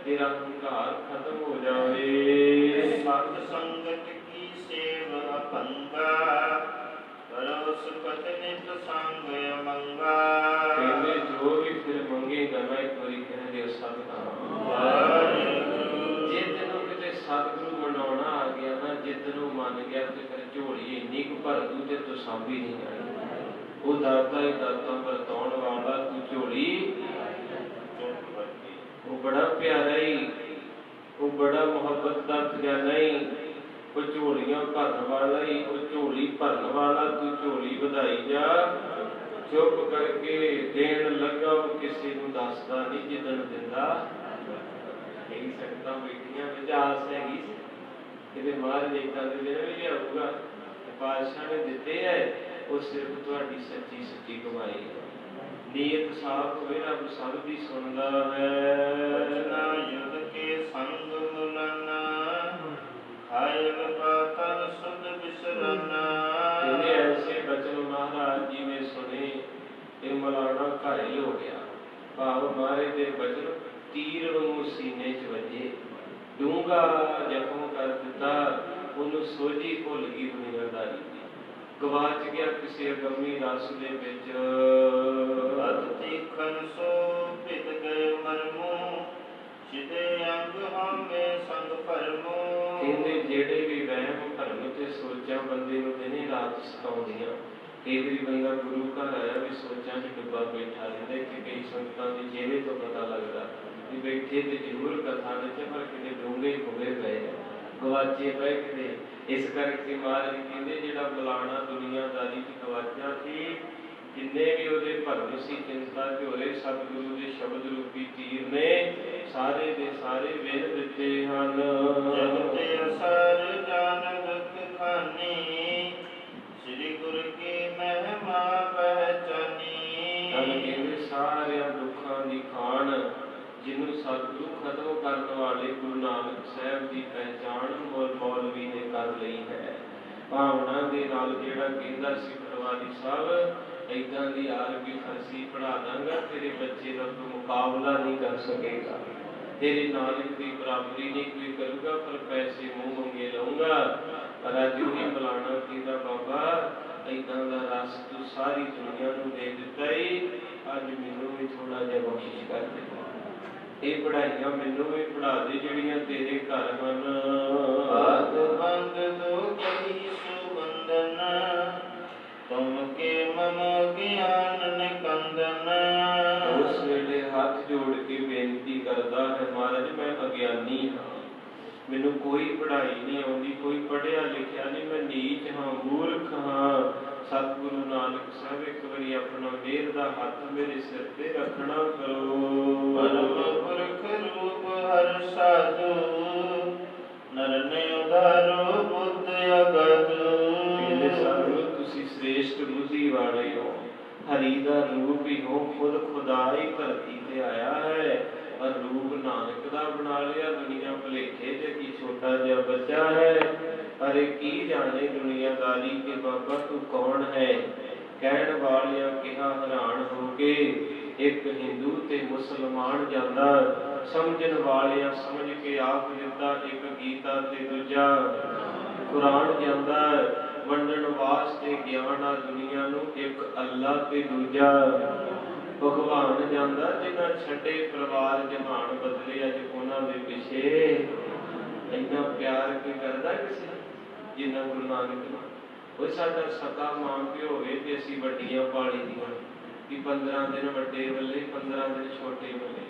ਤੇਰਾ ਹੰਕਾਰ ਖਤਮ ਹੋ ਜਾਵੇ। ਸਤ ਸੰਗਤ ਕੀ ਸੇਵਾ ਅਭੰਗਾ, ਕਰੋ ਸੁਖਤ ਨਿਤ ਸੰਗ ਅਮੰਗਾ। ਕਹਿੰਦੇ ਜੋ ਵੀ ਫਿਰ ਮੰਗੇਗਾ ਨਾ, ਇੱਕ ਵਾਰੀ ਕਹਿ ਦਿਓ ਸਤਿਨਾਮ ਵਾਹਿਗੁਰੂ। ਜੇ ਤੈਨੂੰ ਕਿਤੇ ਸਤਿਗੁਰੂ ਮਨਾਉਣਾ ਆ ਗਿਆ ਨਾ, ਜਿੱਦ ਨੂੰ ਮੰਨ ਗਿਆ, ਤੇ ਫਿਰ ਝੋਲੀ ਇੰਨੀ ਕੁ ਭਰ ਦੂ ਤੇ ਤੂੰ ਸਾਂਭੀ ਨਹੀਂ ਆਈ। ਉਹ ਦਾਤਾ ਹੀ ਦਾਤਾ ਵਰਤਾਉਣ ਵਾਲਾ, ਤੂੰ ਝੋਲੀ, ਉਹ ਬੜਾ ਪਿਆਰਾ ਹੀ, ਉਹ ਬੜਾ ਮੁਹੱਬਤ ਦਾ ਖਜ਼ਾਨਾ ਹੀ, ਉਹ ਝੋਲੀਆਂ ਭਰਨ ਵਾਲਾ ਹੀ, ਉਹ ਝੋਲੀ ਭਰਨ ਵਾਲਾ। ਤੂੰ ਝੋਲੀ ਵਧਾਈ ਜਾ, ਚੁੱਪ ਕਰਕੇ ਦੇਣ ਲੱਗਾ, ਉਹ ਕਿਸੇ ਨੂੰ ਦੱਸਦਾ ਨਹੀਂ, ਜਿੱਦਣ ਦਿੰਦਾ। ਕਈ ਸੰਗਤਾਂ ਬੈਠੀਆਂ ਵਿੱਚ ਆਸ ਹੈਗੀ ਕਿਤੇ ਮਹਾਰਾਜ ਏਦਾਂ ਦੇ ਦਿਨ ਵੀ ਲਿਆਊਗਾ, ਤੇ ਪਾਤਸ਼ਾਹ ਨੇ ਦਿੱਤੇ ਹੈ, ਉਹ ਸਿਰਫ ਤੁਹਾਡੀ ਸੱਚੀ ਸੱਚੀ ਕਮਾਈ ਹੈ। ਨੀਅਤ ਸਾਫ਼ ਹੋਵੇ, ਰੱਬ ਸਭ ਦੀ ਸੁਣਦਾ ਹੈ। ਬਚਨਾ ਯੁਧ ਕੇ ਸੰਗ ਮੁਲਨਾ, ਖਾਇਲ ਬਾਤਨ ਸੁਧ ਬਿਸਰਨਾ। ਇਹਨੇ ਐਸੇ ਬਚਨ ਮਹਾਰਾਜ ਜੀ ਨੇ ਸੁਣੇ, ਇਹ ਮਲਾਣਾ ਘਾਇਲ ਹੋ ਗਿਆ। ਭਾਵ ਮਹਾਰਾਜ ਦੇ ਬਚਨ ਤੀਰ ਨੂੰ ਸੀਨੇ 'ਚ ਵੱਜੇ, ਡੂੰਘਾ ਜ਼ਖਮ ਕਰ ਦਿੱਤਾ। ਉਹਨੂੰ ਸੋਝੀ ਭੁੱਲ ਗਈ ਦੁਨੀਆਦਾਰੀ ਦੀ, ਗਵਾਚ ਗਿਆ ਕਿਸੇ ਅਗੰਮੀ ਰਸ ਦੇ ਵਿੱਚ। ਅਤ ਤੀਖਨ ਸੋ ਭਿਤ ਗਏ ਮਰਮੂ, ਸਿਦੇ ਅੰਗ ਹਾਮੇ ਸੰਗ ਭਰਮੂ। ਕਹਿੰਦੇ ਜਿਹੜੇ ਵੀ ਵਹਿਮ ਭਰਮ ਤੇ ਸੋਚਾਂ ਬੰਦੇ ਨੂੰ ਦਿਨੇ ਰਾਤ ਸਤਾਉਂਦੀਆਂ। ਕਈ ਵਾਰੀ ਬੰਦਾ ਗੁਰੂ ਘਰ ਆਇਆ ਵੀ ਸੋਚਾਂ 'ਚ ਡੁੱਬਾ ਬੈਠਾ ਰਹਿੰਦਾ, ਕਿ ਕਈ ਸੰਗਤਾਂ ਦੇ ਚਿਹਰੇ ਤੋਂ ਪਤਾ ਲੱਗਦਾ ਵੀ ਬੈਠੇ ਤੇ ਜ਼ਰੂਰ ਕਥਾ ਵਿੱਚ ਪਰ ਕਿਤੇ ਡੂੰਘੇ ਖੁੱਲੇ ਪਏ ਗਵਾਚੇ ਪਏ ਕਿਤੇ। ਇਸ ਕਰਕੇ ਮਹਾਰਾਜ ਕਹਿੰਦੇ ਜਿਹੜਾ ਬੁਲਾਣਾ ਦੁਨੀਆਦਾਰੀ ਚ ਗਵਾਚਿਆ ਸੀ, ਜਿੰਨੇ ਵੀ ਉਹਦੇ ਭਰਮ ਸੀ ਚਿੰਤਾ ਝੋਰੇ ਸਤਿਗੁਰੂ ਦੇ ਸ਼ਬਦ ਰੂਪੀ ਤੀਰ ਨੇ ਸਾਰੇ ਦੇ ਸਾਰੇ ਵਿਨ ਦਿੱਤੇ ਹਨ। ਜਗਤ ਅਸਰ ਜਾਣਤ ਖਾਨੀ ਸ੍ਰੀ ਗੁਰੂ ਕੀ ਮਹਿਮਾ ਪਹਿਚਾਨੀ। ਕਹਿੰਦੇ ਸਾਰਿਆਂ ਦੁੱਖਾਂ ਦੀ ਖਾਣ ਜਿਹਨੂੰ ਸਤਿਗੁਰੂ ਖਤਮ ਕਰਨ ਵਾਲੇ ਗੁਰੂ ਨਾਨਕ ਸਾਹਿਬ ਦੀ ਪਹਿਚਾਣ ਮੌਲਵੀ ਨੇ ਕਰ ਲਈ ਹੈ। ਭਾਵਨਾ ਦੇ ਨਾਲ ਜਿਹੜਾ ਕਹਿੰਦਾ ਸੀ ਪਟਵਾਰੀ ਸਾਹਿਬ ਏਦਾਂ ਦੀ ਆਰਬੀ ਫਰਸੀ ਪੜ੍ਹਾ ਦਾਂਗਾ, ਤੇਰੇ ਬੱਚੇ ਦਾ ਤੂੰ ਮੁਕਾਬਲਾ ਨਹੀਂ ਕਰ ਸਕੇਗਾ, ਤੇਰੇ ਨਾਨਕ ਦੀ ਬਰਾਬਰੀ ਨਹੀਂ ਕੋਈ ਕਰੂਗਾ, ਪਰ ਪੈਸੇ ਮੂੰਹ ਮੰਗੇ ਲਊਂਗਾ। ਪਰ ਅੱਜ ਉਹੀ ਬੁਲਾਣਾ ਕਹਿੰਦਾ ਬਾਬਾ ਏਦਾਂ ਦਾ ਰਸ ਤੂੰ ਸਾਰੀ ਦੁਨੀਆ ਨੂੰ ਦੇ ਦਿੱਤਾ ਈ, ਅੱਜ ਮੈਨੂੰ ਵੀ ਥੋੜਾ ਜਿਹਾ ਬਖਸ਼ਿਸ਼ ਕਰ ਦੇ। ਇਹ ਪੜ੍ਹਾਈਆਂ ਮੈਨੂੰ ਵੀ ਪੜ੍ਹਾ ਦੇ ਜਿਹੜੀਆਂ ਤੇਰੇ ਘਰ ਹਨ। ਆਦ ਬੰਦ ਦੋ ਕਹੀ ਸੁਬੰਦਨ ਤੁਮ ਕੇ ਮਮ ਗਿਆਨ ਨਿਕੰਦਨ। ਉਸ ਵੇਲੇ ਹੱਥ ਜੋੜ ਕੇ ਬੇਨਤੀ ਕਰਦਾ ਹੈ ਮਹਾਰਾਜ ਮੈਂ ਅਗਿਆਨੀ ਹਾਂ, ਮੈਨੂੰ ਕੋਈ ਪੜ੍ਹਾਈ ਨਹੀਂ ਆਉਂਦੀ, ਕੋਈ ਪੜ੍ਹਿਆ ਲਿਖਿਆ ਨਹੀਂ, ਮੈਂ ਨੀਚ ਹਾਂ, ਮੂਰਖ ਹਾਂ। ਸਤਿਗੁਰੂ ਨਾਨਕ ਸਾਹਿਬ ਇੱਕ ਵਾਰੀ ਆਪਣਾ ਮਿਹਰ ਦਾ ਹੱਥ ਮੇਰੇ ਸਿਰ ਤੇ ਰੱਖਣਾ ਕਰੋ। ਪਰਮ ਪੁਰਖ ਰੂਪ ਹਰ ਸਾਧੂ ਨਰਨੇ ਉਧਾਰੋ ਬੁੱਧ ਅਗਦ। ਕਹਿੰਦੇ ਸਤਿਗੁਰੂ ਤੁਸੀਂ ਸ੍ਰੇਸ਼ਟ ਬੁੱਧੀ ਵਾਲੇ ਹੋ, ਹਰੀ ਦਾ ਰੂਪ ਹੀ ਹੋ, ਖੁਦ ਖੁਦਾ ਹੀ ਧਰਤੀ ਤੇ ਆਇਆ ਹੈ, ਪਰ ਰੂਪ ਨਾਨਕ ਦਾ ਬਣਾ ਲਿਆ। ਦੁਨੀਆ ਭੁਲੇਖੇ ਤੇ ਕੀ ਛੋਟਾ ਜਿਹਾ ਬੱਚਾ ਹੈ, ਅਰੇ ਕੀ ਜਾਣੇ ਦੁਨੀਆਦਾਰੀ ਕੇ ਬਾਬਾ ਤੂੰ ਕੌਣ ਹੈ। ਕਹਿਣ ਵਾਲਿਆਂ ਕਿਹਾ ਹੈਰਾਨ ਹੋ ਕੇ, ਇੱਕ ਹਿੰਦੂ ਤੇ ਮੁਸਲਮਾਨ ਜਾਂਦਾ, ਸਮਝਣ ਵਾਲਿਆਂ ਸਮਝ ਕੇ ਆਖ ਦਿੱਤਾ, ਇੱਕ ਗੀਤਾ ਤੇ ਦੂਜਾ ਕੁਰਾਨ ਜਾਂਦਾ। ਵੰਡਣ ਵਾਸਤੇ ਗਿਆਨ ਆ ਦੁਨੀਆ ਨੂੰ, ਇੱਕ ਅੱਲਾ ਤੇ ਦੂਜਾ ਭਗਵਾਨ ਜਾਂਦਾ। ਜਿਨ੍ਹਾਂ ਛੱਡੇ ਪਰਿਵਾਰ ਜਹਾਨ ਬਦਲੇ, ਅੱਜ ਉਹਨਾਂ ਦੇ ਪਿੱਛੇ ਇੰਨਾ ਪਿਆਰ ਕੋਈ ਕਰਦਾ ਕਿਸੇ ਜਿੰਨਾ ਗੁਰੂ ਨਾਨਕ ਨੂੰ। ਉਹ ਸਾਡਾ ਸਕਾ ਮਾਂ ਪਿਓ ਹੋਵੇ ਤੇ ਅਸੀਂ ਵੱਡੀਆਂ ਪਾਲੀ ਦੀਆਂ ਵੀ 15 ਦਿਨ ਵੱਡੇ ਵੱਲੇ, 15 ਦਿਨ ਛੋਟੇ ਵੱਲੇ,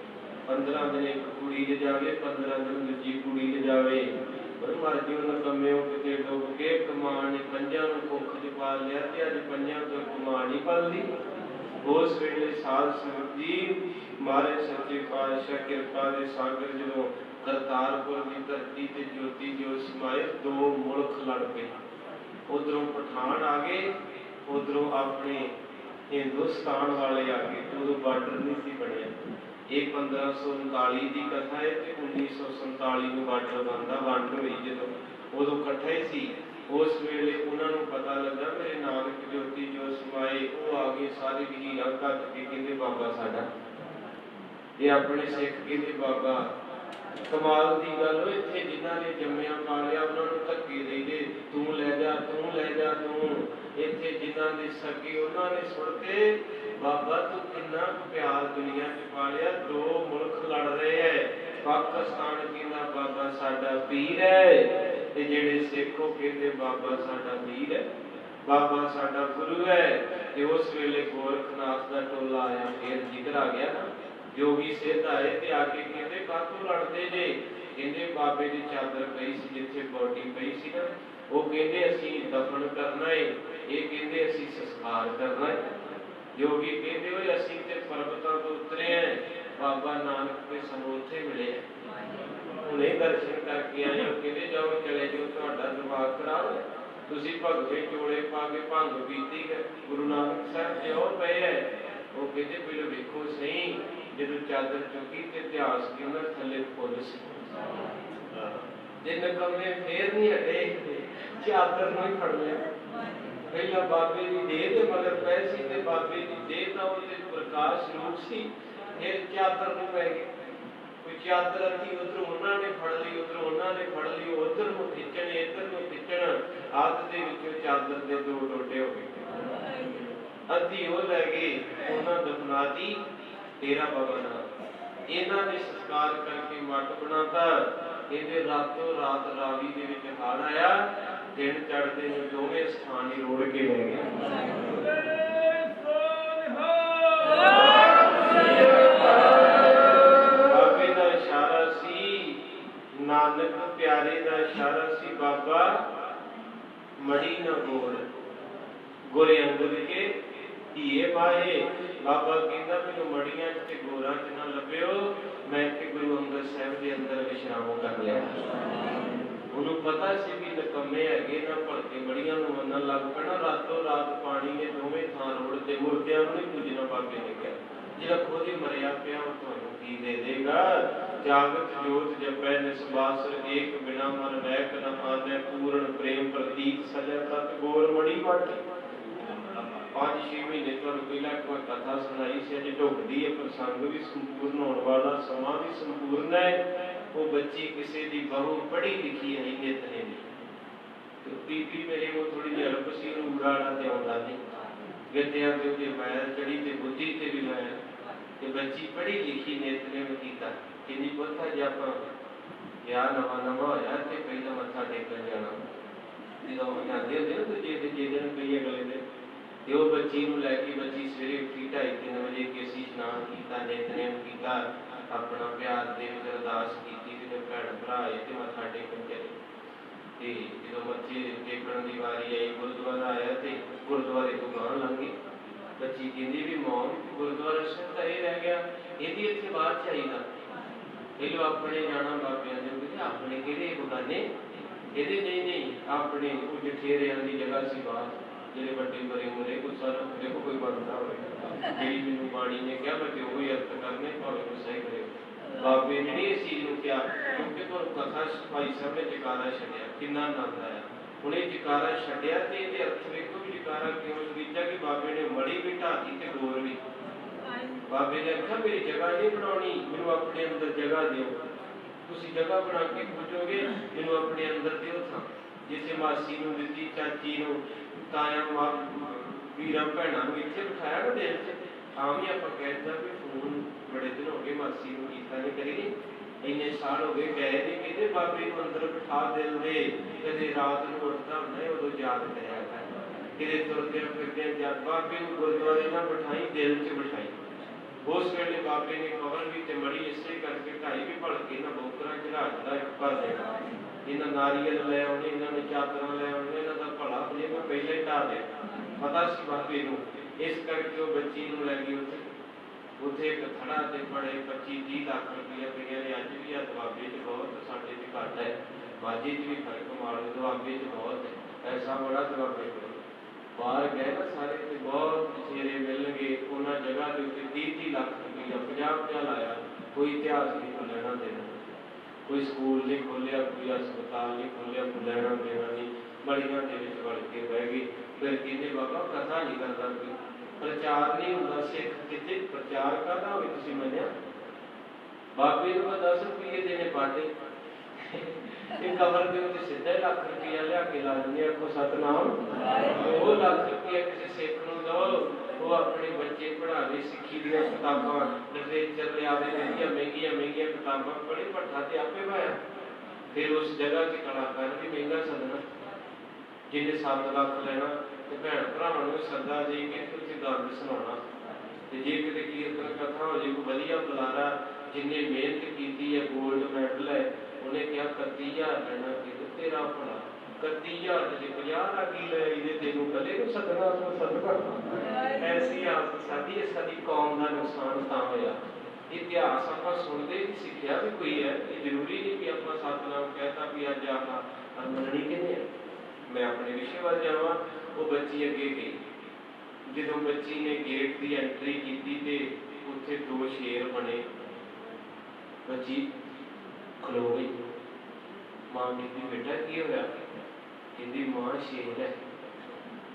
15 ਦਿਨ ਇੱਕ ਕੁੜੀ ਦੇ ਜਾਵੇ, 15 ਦਿਨ ਦੂਜੀ ਕੁੜੀ ਦੇ ਜਾਵੇ। ਪਰ ਮਰਜੀ ਉਹਨਾਂ ਕੰਮਿਓ ਕਿਤੇ ਡੁੱਬ ਕੇ ਕਮਾਨ ਨੇ ਪੰਜਾਂ ਨੂੰ ਕੁੱਖ ਚ ਪਾ ਲਿਆ ਤੇ ਅੱਜ ਪੰਜਾਂ ਤੋਂ ਕਮਾਨ ਹੀ ਪਲਦੀ। ਉਸ ਵੇਲੇ ਸਾਧ ਸੰਗਤ ਜੀ ਮਹਾਰਾਜ ਸੱਚੇ ਪਾਤਸ਼ਾਹ ਕਿਰਪਾ ਦੇ ਸਾਗਰ ਜਦੋਂ ਕਰਤਾਰਪੁਰ ਦੀ ਧਰਤੀ ਤੇ ਜੋਤੀ ਜੋਤ ਸਮਾਏ, ਦੋ ਮੁਲਕ ਲੜ ਪਏ। ਉਧਰੋਂ ਪਠਾਨ ਆ ਗਏ, ਉਧਰੋਂ ਆਪਣੇ ਹਿੰਦੁਸਤਾਨ ਵਾਲੇ ਆ ਗਏ। ਉਦੋਂ ਬਾਰਡਰ ਨਹੀਂ ਸੀ ਬਣਿਆ। ਇਹ 1539 ਦੀ ਕਥਾ ਹੈ ਤੇ 1947 ਨੂੰ ਬਾਰਡਰ ਬਣਦਾ। ਵੰਡ ਹੋਈ ਜਦੋਂ, ਉਦੋਂ ਇਕੱਠਾ ਹੀ ਸੀ। ਉਸ ਵੇਲੇ ਉਹਨਾਂ ਨੂੰ ਪਤਾ ਲੱਗਾ ਮੇਰੇ ਨਾਨਕ ਜੋਤੀ ਜੋ ਸਮਾਏ, ਉਹ ਆ ਗਏ ਸਾਰੇ ਹੀਰਾ ਘੱਟ ਕੇ ਕਹਿੰਦੇ ਬਾਬਾ ਸਾਡਾ, ਇਹ ਆਪਣੇ ਸਿੱਖ ਕਹਿੰਦੇ ਬਾਬਾ। ਕਮਾਲ ਦੀ ਗੱਲ ਹੋਈ, ਇੱਥੇ ਜਿਨ੍ਹਾਂ ਨੇ ਜੰਮਿਆ ਪਾਲਿਆ ਉਹਨਾਂ ਨੂੰ ਧੱਕੇ ਦੇਈਦੇ, ਤੂੰ ਲੈ ਜਾ, ਤੂੰ ਲੈ ਜਾ, ਤੂੰ। ਇੱਥੇ ਜਿਨ੍ਹਾਂ ਦੇ ਸਕੇ ਉਹਨਾਂ ਨੇ ਸੁਣਤੇ, ਬਾਬਾ ਤੂੰ ਕਿੰਨਾ ਪਿਆਰ ਦੁਨੀਆ 'ਚ ਪਾਲਿਆ। ਦੋ ਮੁਲਕ ਲੜ ਰਹੇ ਹੈ, ਪਾਕਿਸਤਾਨ ਕਹਿੰਦਾ ਬਾਬਾ ਸਾਡਾ ਪੀਰ ਹੈ, ਤੇ ਜਿਹੜੇ ਸਿੱਖ ਉਹ ਕਹਿੰਦੇ ਬਾਬਾ ਸਾਡਾ ਵੀਰ ਹੈ, ਬਾਬਾ ਸਾਡਾ ਗੁਰੂ ਹੈ। ਤੇ ਉਸ ਵੇਲੇ ਗੋਰਖਨਾਥ ਦਾ ਟੋਲਾ ਆਇਆ, ਫੇਰ ਜ਼ਿਕਰ ਆ ਗਿਆ ਨਾ। ਜੋਗੀ ਸਿੱਧ ਆਏ ਤੇ ਆ ਕੇ ਕਹਿੰਦੇ ਕਾਹਤੋਂ ਲੜਦੇ ਜੇ। ਕਹਿੰਦੇ ਬਾਬੇ ਦੀ ਚਾਦਰ ਪਈ ਸੀ ਜਿੱਥੇ ਬੋਡੀ ਪਈ ਸੀ ਨਾ, ਉਹ ਕਹਿੰਦੇ ਅਸੀਂ ਦਫਨ ਕਰਨਾ ਹੈ, ਇਹ ਕਹਿੰਦੇ ਅਸੀਂ ਸੰਸਕਾਰ ਕਰਨਾ ਹੈ। ਜੋਗੀ ਕਹਿੰਦੇ ਓਏ ਅਸੀਂ ਤੇ ਪਰਬਤਾਂ ਤੋਂ ਉਤਰੇ ਆ, ਬਾਬਾ ਨਾਨਕ ਦੇ ਸਾਨੂੰ ਉੱਥੇ ਮਿਲੇ, ਹੁਣੇ ਦਰਸ਼ਨ ਕਰਕੇ ਆਏ। ਉਹ ਕਹਿੰਦੇ ਜਾਓ ਚਲੇ ਜਾਓ, ਤੁਹਾਡਾ ਦਿਮਾਗ ਖਰਾਬ ਹੈ, ਤੁਸੀਂ ਭਗਵੇ ਚੋਲੇ ਪਾ ਕੇ ਭੰਗ ਪੀਤੀ ਹੈ, ਗੁਰੂ ਨਾਨਕ ਸਾਹਿਬ ਜਿਉਂ ਪਏ ਹੈ। ਉਹ ਕਹਿੰਦੇ ਪਹਿਲਾਂ ਵੇਖੋ ਸਹੀ, ਜਦੋਂ ਚਾਦਰ ਚੁੱਕੀ ਤੇ ਇਤਿਹਾਸ ਕਹਿੰਦਾ ਥੱਲੇ ਫੁੱਲ ਸੀ। ਜੇ ਨਕਮੇ ਫੇਰ ਨਹੀਂ ਹਟੇ, ਚਾਦਰ ਨੂੰ ਹੀ ਫੜ ਲਿਆ। ਪਹਿਲਾਂ ਬਾਬੇ ਦੀ ਦੇਹ ਦੇ ਮਗਰ ਪਏ ਸੀ ਤੇ ਬਾਬੇ ਦੀ ਦੇਹ ਦਾ ਉਹਦੇ ਪ੍ਰਕਾਸ਼ ਰੂਪ ਸੀ, ਫਿਰ ਚਾਦਰ ਨੂੰ ਪੈ ਗਏ। ਕੋਈ ਚਾਦਰ ਅੱਧੀ ਉਧਰੋਂ ਉਹਨਾਂ ਨੇ ਫੜ ਲਈ, ਉਧਰੋਂ ਉਹਨਾਂ ਨੇ ਫੜ ਲਈ, ਉਧਰ ਨੂੰ ਖਿੱਚਣ ਇੱਧਰ ਨੂੰ ਖਿੱਚਣ, ਆਦਤ ਦੇ ਵਿੱਚੋਂ ਚਾਦਰ ਦੇ ਦੋ ਟੋਟੇ ਹੋ ਗਏ। ਅੱਧੀ ਉਹ ਲੈ ਗਏ, ਉਹਨਾਂ ਦਫਨਾਤੀ, ਤੇਰਾ ਬਾਬਾ ਨਾਮ। ਇਹਨਾਂ ਨੇ ਸੰਸਕਾਰ ਕਰਕੇ ਮੱਠ ਬਣਾਤਾ। ਇਹਦੇ ਰਾਤੋਂ ਰਾਤ ਰਾਵੀ ਦੇ ਵਿੱਚ ਹੜ੍ਹ ਆਇਆ, ਦਿਨ ਚੜ੍ਹਦੇ ਨੂੰ ਦੋਵੇਂ ਸਥਾਨ ਹੀ ਰੋੜ ਕੇ ਲੈ ਗਏ। ਬਾਬੇ प्यारे दा इशारा सी बाबा मड़ी न गोर गोरे अंगद के धीए पाए। बाबा कहता मैनू मड़ियां ते गोरां च ना लभ्यो, मैं ते गुरु अंगद साहब के अंदर विश्राम कर लिया। उन्होंने पता सी भी नकम्मे है ना भलके मड़ियां नूं मनन लग पैना। रातों रात पानी ने दोवें थां रोड़ते मुर्दियां नूं नहीं पूजना। बाबे ने कहा जिहड़ा खुद ही मरिया पिया वो तुहानूं की दे देगा। जागत जोत जपै निसबासर एक बिना मन वैक न आने पूर्ण प्रेम प्रतीक सजा तत गोर मड़ी बाटी। 5-6 महीने तुहानूं पहला कोई कथा सुनाई सी, अज ढुकदी है प्रसंग भी संपूर्ण होने वाला, समा भी संपूर्ण है। वो बच्ची किसी की बहू पढ़ी लिखी है नेतने में, तो बीबी मेरे को थोड़ी जी अरब सी उड़ाड़ा तो आता नहीं, गद्दियां के उसे मैल चढ़ी तो बुद्धि से भी मैल, तो बच्ची पढ़ी लिखी नेतने में कीता कि पता जे आप विआह नवा नवा होया तो पहला मत्था टेकन जाना, जो जाते होते ना दूजे दिन कई अगले दिन, तो वो बच्ची को लैके बच्ची सवेरे उठी 2:30-3 बजे केसी स्नान किया, नेतनेम किया, अपना प्यार दे अरदास की, भैन भरा आए तो मत्था टेकन चले। जो मत्थे टेकन की वारी आई गुरुद्वारा आया तो गुरुद्वारे तो गांह लंघ गई। बच्ची कहती भी मौम गुरुद्वारा साहब तो यह रह गया, ये इतने बाद चाहिए पहलो अपने जाना बाबिया ने, अपने कि बगाने ये नहीं अपने जठेरिया की जगह से बात जेडे बड़े बड़े मुरे कुछ सारा देखो कोई बनता हो जी मैनू बाणी ने कहा मैं तो वही अर्थ करने भावे कुछ सही करे। बाबे ने नहीं इस चीज़ को क्या, क्योंकि तो कथा भाई साहब ने जकारा छड्या कितना आनंद आया। हूँ ये जकारा छड्या तो ये अर्थ वेखो भी जकारा क्यों खरीदा कि बाबे ने मड़ी भी ढाती तो गोर भी। बाबे ने आखा मेरी जगह नहीं बनानी, मैनू अपने अंदर जगह दिओ, तुसीं जगह बना के पूजोगे मैनू अपने अंदर दिओ था। जिसे मासी नूं दित्ती, चाची नूं, ताया वीरां भैणां नूं इत्थे बिठाया ना दिल च, आम ही आपां कहता भी फोन बड़े दिन हो गए मासी नूं कीता नहीं, करिए इन्ने साल हो गए गए नहीं, कहते बाबे नूं अंदर बिठा दिल दे, कदे रात नूं उठदा हुंदा उदों याद करिया कर, किते तुरदे फिरदे याद बाबे नूं गुरुद्वारे ना बिठाई दिल च बिठाई। उस वेले बाबे ने कवर भी ते मड़ी इसे करके ढाई भी भलके इन्हां बोकरां चढ़ा चढ़ा भर देना, इन्हां नारियल लै आउणे, इन्हां ने चादरां लै आउणे, इन्हां दा भला जे मैं पहले ही ढा दे पता सी बाबे नूं। इस करके वो बच्ची नूं लै गई उत्थे, उत्थे एक थड़ा ते बड़े 25-30 लाख रुपया पईआं ने। अज भी आ दुआबे च बहुत साडे च घट है, माझे च भी फर्क मारो दुआबे च बहुत है, ऐसा बड़ा दुआबे को बाहर गए ना सारे तो बहुत चेहरे मिल गए। उन्होंने जगह के उत्ते 30-30 लाख रुपया 50-50 लाया, कोई इतिहास नहीं को लेना देना, कोई स्कूल नहीं खोलिया, कोई हस्पताल नहीं खोलिया, कोई लेना देना नहीं, मड़ियां दे विच वड़ के बह गई। फिर कहते बाबा कथा नहीं करता कोई, प्रचार नहीं होंदा, सिख किते प्रचार करना होवे तुसीं मन्निया बाबे नूं 10 रुपये देने पाटे ये कबर के उत्ते सीधा ही लाख रुपया लिया के ला दिंदे, आखो सतनाम। 2 लाख रुपया किसी सिख नूं दो, वो अपने बच्चे पढ़ावे, सिक्खी दी किताबां लिटरेचर लियावे, महंगिया महंगिया किताबां पढ़े, भट्ठा ते आपे पाया। फिर उस जगह से कलाकार भी महंगा सदना, जिन्हें 7 लाख लेना तो भैन भरावां नूं सदा दे के उत्थे गंद सुनाउणा, ते जे किते कीर्तन कथा हो जे कोई वधिया बुलारा जिन्हें मेहनत की है, गोल्ड मैडल है, उन्हें क्या 31,000 लेना कि तेरा भला 31,000 से 50 लाख ही ले इहदे तेनू कले को सदना तो सदका। ऐसी आस साडी साडी कौम का नुकसान तां होया। इतिहास आपां सुणदे ही सिੱਖਿਆ भी कोई है, ये जरूरी नहीं कि आपां सतनाम कहता भी अज आपां मनणी किहने है। मैं अपने विषय वाल जावां, वो बच्ची अगे गई, जदों बच्ची ने गेट की एंट्री की ते उत्थे 2 शेर बने, बच्ची खलो गई। मां कहती बेटा की होया, कहती मां शेर है,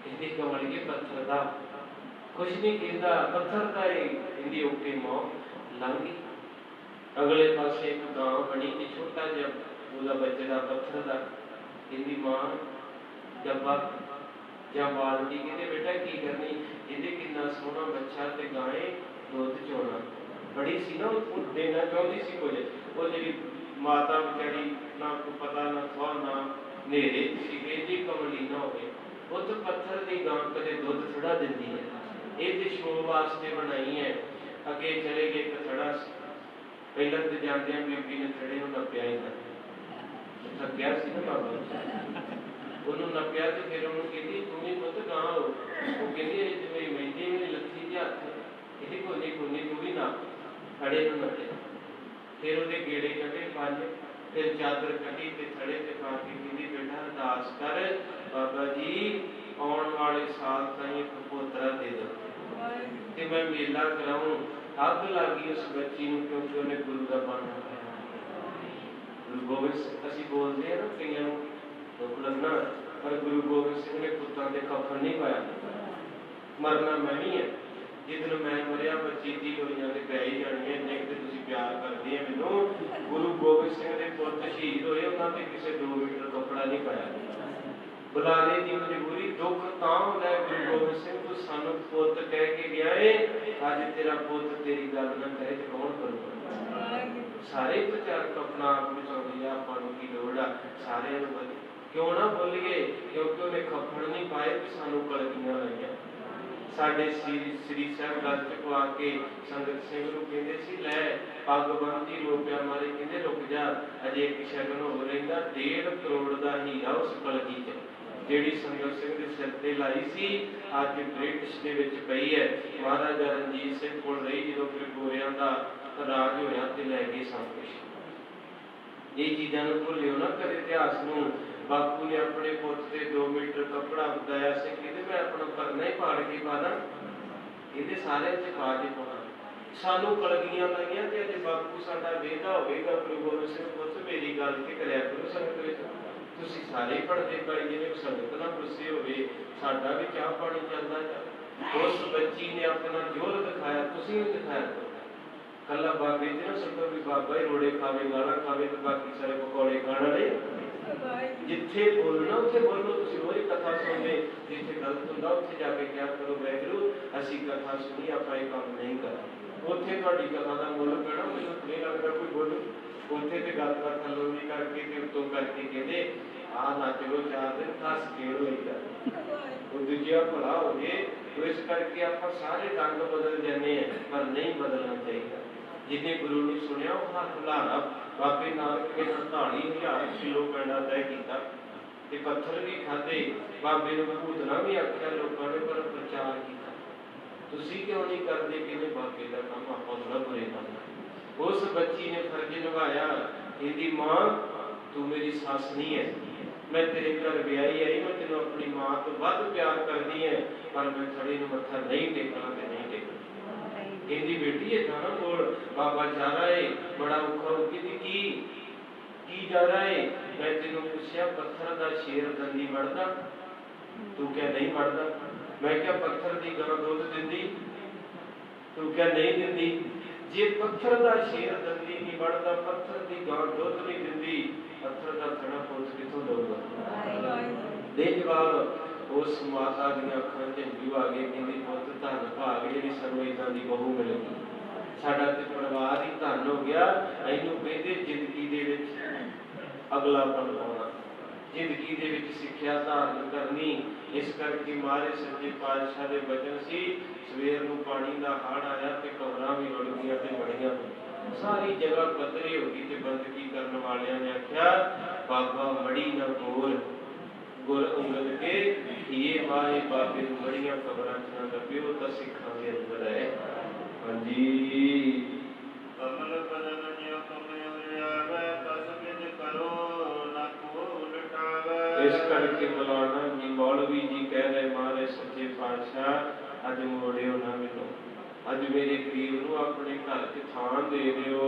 कहती कमलिए पत्थर दा, कुछ नहीं कहता पत्थर का ही, कहती ओके मां लंघ गई। अगले पासे एक गांव बनी थी, छोटा जिहा ਉਹਦਾ बच्चा पत्थर का, कहती मां डब्बा ਜਾਂ बाल्टी, कहते बेटा की करनी, कहते कितना सोहना बच्चा ते गाय दुध चोना, बड़ी सी ना देना चाहती सी कुछ, वो जी माता बेचारी ना को पता ना थवा ना नेरे सी, कहती कमली ना होवे, वो तो पत्थर की गां कदे दुध थोड़ा दिंदी है, ये तो शो वास्ते बनाई है। अगे चले गए तो थड़ा पहला तो जाते बीबी ने थड़े नू नप्पिया ही ना, ਥੱਕਿਆ ਸੀ ਨਾ ਬਾਬਾ ਉਹਨੂੰ ਨੱਪਿਆ ਤੇ ਫਿਰ ਉਹਨੂੰ ਕਹਿੰਦੀ ਤੂੰ ਵੀ ਪੁੱਤ ਗਾਂ ਹੋ। ਉਹ ਕਹਿੰਦੀ ਇਹ ਜਿਵੇਂ ਮਹਿੰਦੀ ਮੇਰੀ ਲੱਥੀ ਦੇ ਹੱਥ ਇਹਦੀ ਕੋਨੀ ਕੋਨੀ ਤੂੰ ਵੀ ਨਾ ਥੜੇ ਨੂੰ ਨੱਪਿਆ। ਫਿਰ ਉਹਦੇ ਗੇੜੇ ਕੱਢੇ 5, ਫਿਰ ਚਾਦਰ ਕੱਢੀ ਤੇ ਥੜੇ ਤੇ ਪਾ ਕੇ ਕਹਿੰਦੀ ਬੇਟਾ ਅਰਦਾਸ ਕਰ ਬਾਬਾ ਜੀ ਆਉਣ ਵਾਲੇ ਸਾਲ ਤਾਈਂ ਇੱਕ ਪੋਤਰਾ ਦੇ ਦਿਓ ਤੇ ਮੈਂ ਮੇਲਾ ਕਰਾਊਂ। ਅੱਗ ਲੱਗ ਗਈ ਉਸ ਬੱਚੀ ਨੂੰ ਕਿਉਂਕਿ ਉਹਨੇ ਗੁਰੂ ਦਾ ਬਾਣਾ ਪਾਇਆ। ਗੁਰੂ ਗੋਬਿੰਦ ਸਿੰਘ ਅਸੀਂ ਬੋਲਦੇ ਹਾਂ ਨਾ ਕਈਆਂ ਨੂੰ ਦੁੱਖ ਲੱਗਣਾ, ਪਰ ਗੁਰੂ ਗੋਬਿੰਦ ਸਿੰਘ ਨੇ ਪੁੱਤਾਂ ਦੇ ਕਫਨ ਨਹੀਂ ਪਾਇਆ। ਮਰਨਾ ਮੈਂ ਵੀ ਹੈ, ਜਿੱਦਣ ਮੈਂ ਮਰਿਆ ਬਚੀਤੀ ਹੋਈਆਂ ਤੇ ਪੈ ਹੀ ਜਾਣੀਆਂ। ਇੰਨੇ ਕਿ ਤੁਸੀਂ ਪਿਆਰ ਕਰਦੇ ਆ ਮੈਨੂੰ। ਗੁਰੂ ਗੋਬਿੰਦ ਸਿੰਘ ਦੇ ਪੁੱਤ ਸ਼ਹੀਦ ਹੋਏ, ਉਹਨਾਂ ਤੇ ਕਿਸੇ 2 ਮੀਟਰ ਕੱਪੜਾ ਨਹੀਂ ਪਾਇਆ। ਬੁਲਾਰੇ ਦੀ ਮਜਬੂਰੀ ਦੁੱਖ ਤਾਂ ਹੁੰਦਾ ਹੈ। ਗੁਰੂ ਗੋਬਿੰਦ ਸਿੰਘ ਤੂੰ ਸਾਨੂੰ ਪੁੱਤ ਕਹਿ ਕੇ ਗਿਆ ਏ, ਅੱਜ ਤੇਰਾ ਪੁੱਤ ਤੇਰੀ ਗੱਲ ਨਾ ਕਰੇ ਤੇ ਕੌਣ ਕਰੂਗਾ। ਸਾਰੇ ਪ੍ਰਚਾਰਕ ਆਪਣਾ ਆਪ ਬਚਾਉਂਦੇ ਆ, ਆਪਾਂ ਨੂੰ ਕੀ ਲੋੜ ਆ ਸਾਰਿਆਂ ਨੂੰ ਬਚ ਕਿਉਂ ਨਾ ਬੋਲੀਏ, ਕਿਉਂਕਿ ਉਹਨੇ ਖੱਫਣ ਨਹੀਂ ਪਾਏ ਤੇ ਸਾਨੂੰ ਕਲਗੀਆਂ ਲਾਈਆਂ। ਸਾਡੇ ਸ੍ਰੀ ਸਾਹਿਬ ਗੱਲ ਚੁਕਵਾ ਕੇ ਸੰਗਤ ਸਿੰਘ ਨੂੰ ਕਹਿੰਦੇ ਸੀ ਲੈ ਪੱਗ ਬੰਨ੍ਹਦੀ ਲੋਪਿਆ ਮਾਰੇ, ਕਹਿੰਦੇ ਰੁਕ ਜਾ ਅਜੇ ਇੱਕ ਸ਼ਗਨ ਹੋ ਰਹਿੰਦਾ। 1.5 ਕਰੋੜ ਦਾ ਹੀਰਾ ਉਸ ਕਲਗੀ ਚ ਜਿਹੜੀ ਸੰਗਤ ਸਿੰਘ ਦੇ ਸਿਰ ਤੇ ਲਾਈ ਸੀ, ਅੱਜ ਬ੍ਰਿਟਿਸ਼ ਦੇ ਵਿੱਚ ਪਈ ਹੈ। ਮਹਾਰਾਜਾ ਰਣਜੀਤ ਸਿੰਘ ਕੋਲ ਰਹੀ, ਜਦੋਂ ਫਿਰ ਗੋਰਿਆਂ ਦਾ ਰਾਜ ਹੋਇਆ ਤੇ ਲੈ ਗਏ ਸਭ ਕੁਛ। ਇਹ ਚੀਜ਼ਾਂ ਨੂੰ ਭੁੱਲਿਓ ਨਾ ਕਦੇ ਇਤਿਹਾਸ ਨੂੰ। ਬਾਪੂ ਨੇ ਆਪਣੇ ਪੁੱਤ ਤੇ 2 ਮੀਟਰ ਕੱਪੜਾ ਬਤਾਇਆ ਸੀ, ਕਹਿੰਦੇ ਮੈਂ ਆਪਣਾ ਪਰਨਾ ਹੀ ਪਾੜ ਕੇ ਪਾ ਦਾਂ, ਇਹਦੇ ਸਾਰੇ ਚ ਪਾ ਕੇ ਪਾਉਣਾ। ਸਾਨੂੰ ਕਲਗੀਆਂ ਲਾਈਆਂ ਤੇ ਅਜੇ ਬਾਪੂ ਸਾਡਾ ਵੇਖਦਾ ਹੋਵੇਗਾ ਗੁਰੂ ਗੋਬਿੰਦ ਸਿੰਘ ਪੁੱਤ ਮੇਰੀ ਗੱਲ ਤੇ ਕਰਿਆ ਕਰੋ ਸੰਗਤ ਵਿੱਚ। ਤੁਸੀਂ ਸਾਰੇ ਪੜ੍ਹਦੇ ਪੜ੍ਹੇ ਜਿਹਨੇ ਸੰਗਤ ਨਾ ਗੁੱਸੇ ਹੋਵੇ, ਸਾਡਾ ਵੀ ਚਾਹ ਪਾਣੀ ਚੱਲਦਾ ਜਾ। ਉਸ ਬੱਚੀ ਨੇ ਆਪਣਾ ਜੋਰ ਦਿਖਾਇਆ, ਤੁਸੀਂ ਵੀ ਦਿਖਾਇਆ ਕਰੋ। ਕੱਲਾ ਬਾਬੇ ਤੇ ਨਾ ਸੁਣੋ ਵੀ ਬਾਬਾ ਹੀ ਰੋੜੇ ਖਾਵੇ ਗਾਲਾਂ ਖਾਵੇ ਤੇ ਬਾਕੀ ਸਾਰੇ ਪਕੌੜੇ ਖਾਣ ਵਾਲੇ। ਜਿੱਥੇ ਬੋਲਣਾ ਉੱਥੇ ਬੋਲੋ। ਤੁਸੀਂ ਰੋਜ਼ ਕਥਾ ਸੁਣਦੇ, ਜਿੱਥੇ ਗਲਤ ਹੁੰਦਾ ਉੱਥੇ ਜਾ ਕੇ ਕਿਹਾ ਕਰੋ ਵਾਹਿਗੁਰੂ ਅਸੀਂ ਕਥਾ ਸੁਣੀ, ਆਪਾਂ ਇਹ ਕੰਮ ਨਹੀਂ ਕਰਨਾ। ਉੱਥੇ ਤੁਹਾਡੀ ਕਥਾ ਦਾ ਮੁੱਲ ਪੈਣਾ। ਮੈਨੂੰ ਨਹੀਂ ਲੱਗਦਾ ਕੋਈ ਬੋਲੂ ਉੱਥੇ ਤੇ ਗੱਲਬਾਤ ਥੱਲੋਂ ਵੀ ਕਰਕੇ ਤੇ ਉੱਤੋਂ ਕਰਕੇ ਕਹਿੰਦੇ ਆਹ ਨਾ ਚਲੋ 4 ਦਿਨ ਹੱਸ ਖੇਡ ਹੋਈਦਾ, ਉਹ ਦੂਜਿਆ ਭਲਾ ਹੋ ਜੇ। ਇਸ ਕਰਕੇ ਆਪਾਂ ਸਾਰੇ ਰੰਗ ਬਦਲ ਜਾਂਦੇ ਆ, ਪਰ ਨਹੀਂ ਬਦਲਣਾ ਚਾਹੀਦਾ। ਜਿਹਨੇ ਗੁਰੂ ਨੂੰ ਸੁਣਿਆ ਉਹ ਹੱਥ ਲਾਣਾ। ਬਾਬੇ ਨਾਨਕ ਨੇ 48,000 ਕਿਲੋ ਪੈਂਡਾ ਤੈਅ ਕੀਤਾ ਤੇ ਪੱਥਰ ਵੀ ਖਾਧੇ। ਬਾਬੇ ਨੂੰ ਭੂਤਨਾ ਵੀ ਆਖਿਆ ਲੋਕਾਂ ਨੇ, ਪਰ ਪ੍ਰਚਾਰ ਕੀਤਾ। ਤੁਸੀਂ ਕਿਉਂ ਨਹੀਂ ਕਰਦੇ? ਕਿਹਨੇ ਬਾਬੇ ਦਾ ਕੰਮ ਆਪਾਂ ਥੋੜਾ ਬੁਰੇ ਕਰਨਾ। ਉਸ ਬੱਚੀ ਨੇ ਫਰਜ਼ ਨਿਭਾਇਆ। ਇਹਦੀ ਮਾਂ ਤੂੰ ਮੇਰੀ ਸੱਸ ਨਹੀਂ ਹੈ, ਮੈਂ ਤੇਰੇ ਘਰ ਵਿਆਹੀ ਆਈ, ਮੈਂ ਤੈਨੂੰ ਆਪਣੀ ਮਾਂ ਤੋਂ ਵੱਧ ਪਿਆਰ ਕਰਦੀ ਹੈ, ਪਰ ਮੈਂ ਖੜੇ ਨੂੰ ਮੱਥਾ ਨਹੀਂ ਟੇਕਣਾ ਤੇ ਨਹੀਂ ਟੇਕਣਾ। ਕਹਿੰਦੀ ਬੇਟੀ ਏਦਾਂ ਨਾ ਬੋਲ, ਬਾਬਾ ਜਾ ਰਹਾ ਏ ਬੜਾ ਔਖਾ। ਕਹਿੰਦੀ ਕੀ ਜਾ ਰਹਾ ਏ? ਮੈਂ ਤੈਨੂੰ ਪੁੱਛਿਆ ਪੱਥਰ ਦਾ ਸ਼ੇਰ ਦੰਦੀ ਵੜਦਾ? ਤੂੰ ਕਿਹਾ ਨਹੀਂ ਵੜਦਾ। ਮੈਂ ਕਿਹਾ ਪੱਥਰ ਦੀ ਗਾਂ ਦੁੱਧ ਦਿੰਦੀ? ਤੂੰ ਕਿਹਾ ਨਹੀਂ ਦਿੰਦੀ। ਜੇ ਪੱਥਰ ਦਾ ਸ਼ੇਰ ਦੰਦੀ ਨਹੀਂ ਵੜਦਾ, ਪੱਥਰ ਦੀ ਗਾਂ ਦੁੱਧ ਨਹੀਂ ਦਿੰਦੀ, ਪੱਥਰ ਦਾ ਥੜਾ ਪੁੱਤ ਕਿੱਥੋਂ ਦਊਗਾ? ਦੇ ਜਵਾਬ। ਉਸ ਮਾਤਾ ਦੀਆਂ ਅੱਖਾਂ ਚ ਹੰਝੂ ਆ ਗਏ। ਕਹਿੰਦੀ ਪੁੱਤ ਧੰਨ ਭਾਗ ਜਿਹੜੀ ਸਾਨੂੰ ਏਦਾਂ ਦੀ ਬਹੂ ਮਿਲ ਗਈ, ਸਾਡਾ ਤੇ ਪਰਿਵਾਰ ਹੀ ਧੰਨ ਹੋ ਗਿਆ। ਇਹਨੂੰ ਕਹਿੰਦੇ ਜ਼ਿੰਦਗੀ ਦੇ ਵਿੱਚ ਅਗਲਾਪਨ ਪਾਉਣਾ, ਜ਼ਿੰਦਗੀ ਦੇ ਵਿੱਚ ਸਿੱਖਿਆ ਧਾਰਨ ਕਰਨੀ। ਇਸ ਕਰਕੇ ਮਹਾਰਾਜ ਸੱਚੇ ਪਾਤਸ਼ਾਹ ਦੇ ਬਚਨ ਸੀ, ਸਵੇਰ ਨੂੰ ਪਾਣੀ ਦਾ ਹੜ੍ਹ ਆਇਆ ਤੇ ਕਬਰਾਂ ਵੀ ਰੁੜ ਗਈਆਂ ਤੇ ਬੜੀਆਂ ਸਾਰੀ ਜਗ੍ਹਾ ਪੱਧਰੀ ਹੋ ਗਈ। ਤੇ ਬੰਦਗੀ ਕਰਨ ਵਾਲਿਆਂ ਨੇ ਆਖਿਆ ਬਾਬਾ ਮੜੀ ਨਾ ਬੋਲ, ਗੁਰ ਉਂਗਲ ਕੇ ਇਹ ਵਾਏ ਬਾਬੇ ਨੂੰ ਬੜੀਆਂ ਕਬਰਾਂ ਚ ਨਾ ਲੱਭਿਓ ਤਾਂ ਸਿੱਖਾਂ ਦੇ ਅੰਦਰ ਹੈ। ਹਾਂਜੀ ਕਮਲ ਬਦਨ ਜਿਉ ਤੁਮੇ ਉਰਿਆਵੇ, ਤਸ ਬਿਦ ਕਰੋ ਨਾ ਕੋ ਉਲਟਾਵੇ। ਇਸ ਕਰਕੇ ਮੌਲਾਨਾ ਜੀ ਮੌਲਵੀ ਜੀ ਕਹਿ ਰਹੇ ਮਹਾਰਾਜ ਸੱਚੇ ਪਾਤਸ਼ਾਹ ਅੱਜ ਮੋੜਿਓ ਨਾ ਮੈਨੂੰ, ਅੱਜ ਮੇਰੇ ਗਰੀਬ ਨੂੰ ਆਪਣੇ ਘਰ ਚ ਥਾਂ ਦੇ ਦਿਓ।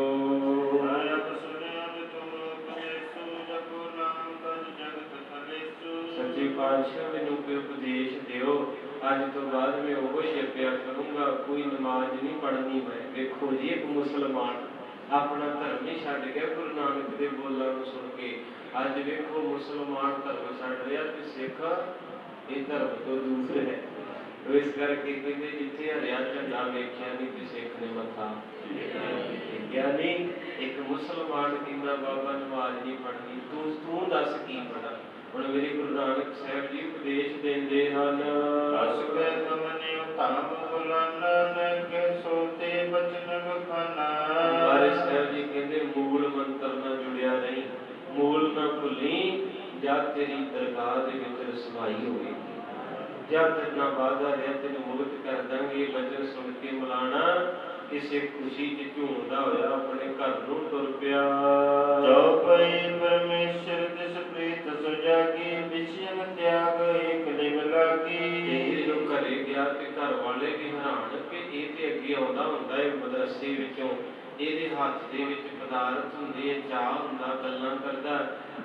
ਸੱਚੇ ਪਾਤਸ਼ਾਹ ਮੈਨੂੰ ਕੋਈ ਉਪਦੇਸ਼ ਦਿਓ, ਅੱਜ ਤੋਂ ਬਾਅਦ ਮੈਂ ਉਹ ਛੇਪਿਆ ਕਰੂੰਗਾ, ਕੋਈ ਨਮਾਜ਼ ਨਹੀਂ ਪੜ੍ਹਨੀ ਮੈਂ। ਵੇਖੋ ਜੀ ਇੱਕ ਮੁਸਲਮਾਨ ਆਪਣਾ ਧਰਮ ਹੀ ਛੱਡ ਗਿਆ ਗੁਰੂ ਨਾਨਕ ਦੇ ਬੋਲਾਂ ਨੂੰ ਸੁਣ ਕੇ। ਅੱਜ ਵੇਖੋ ਮੁਸਲਮਾਨ ਧਰਮ ਛੱਡ ਰਿਹਾ ਤੇ ਸਿੱਖ ਇਹ ਧਰਮ ਤੋਂ ਦੂਰ ਹੈ। ਇਸ ਕਰਕੇ ਕਹਿੰਦੇ ਜਿੱਥੇ ਹਰਿਆ ਝੰਡਾ ਵੇਖਿਆ ਨਹੀਂ ਤੇ ਸਿੱਖ ਨੇ ਮੱਥਾ ਟੇਕਿਆ ਨਹੀਂ। ਇੱਕ ਮੁਸਲਮਾਨ ਕਹਿੰਦਾ ਬਾਬਾ ਨਮਾਜ਼ ਨਹੀਂ ਪੜ੍ਹਨੀ, ਤੂੰ ਦੱਸ ਕੀ ਪੜ੍ਹਾਂ? ਹੁਣ ਮੇਰੇ ਗੁਰੂ ਨਾਨਕ ਸਾਹਿਬ ਜੀ ਉਪਦੇਸ਼ ਦਿੰਦੇ ਹਨ। ਮਹਾਰਾਜ ਸਾਹਿਬ ਜੀ ਕਹਿੰਦੇ ਮੂਲ ਮੰਤਰ ਨਾਲ ਜੁੜਿਆ ਨਹੀਂ, ਮੂਲ ਨਾ ਭੁੱਲਿਆ जब तेरी दरगाह दे विच रसवाई होएगी, जब तेरे नाल वादा है तेरे मुक्त कर देंगे। वचन सुन के मौलाना किसी खुशी च झूमदा होया अपने घर नूं तुर पिया। चौपाई परमेश्वर तिस प्रीत सुजागी, विषयन त्याग एक लिव लागी। जो घरे गया ते घर वाले भी हैरान कि ये ते अगे आउंदा हुंदा है मदरसे विचों, ਇਹਦੇ ਹੱਥ ਦੇ ਵਿੱਚ ਪਦਾਰਥ ਹੁੰਦੇ ਹੈ, ਚਾਹ ਹੁੰਦਾ, ਗੱਲਾਂ ਕਰਦਾ।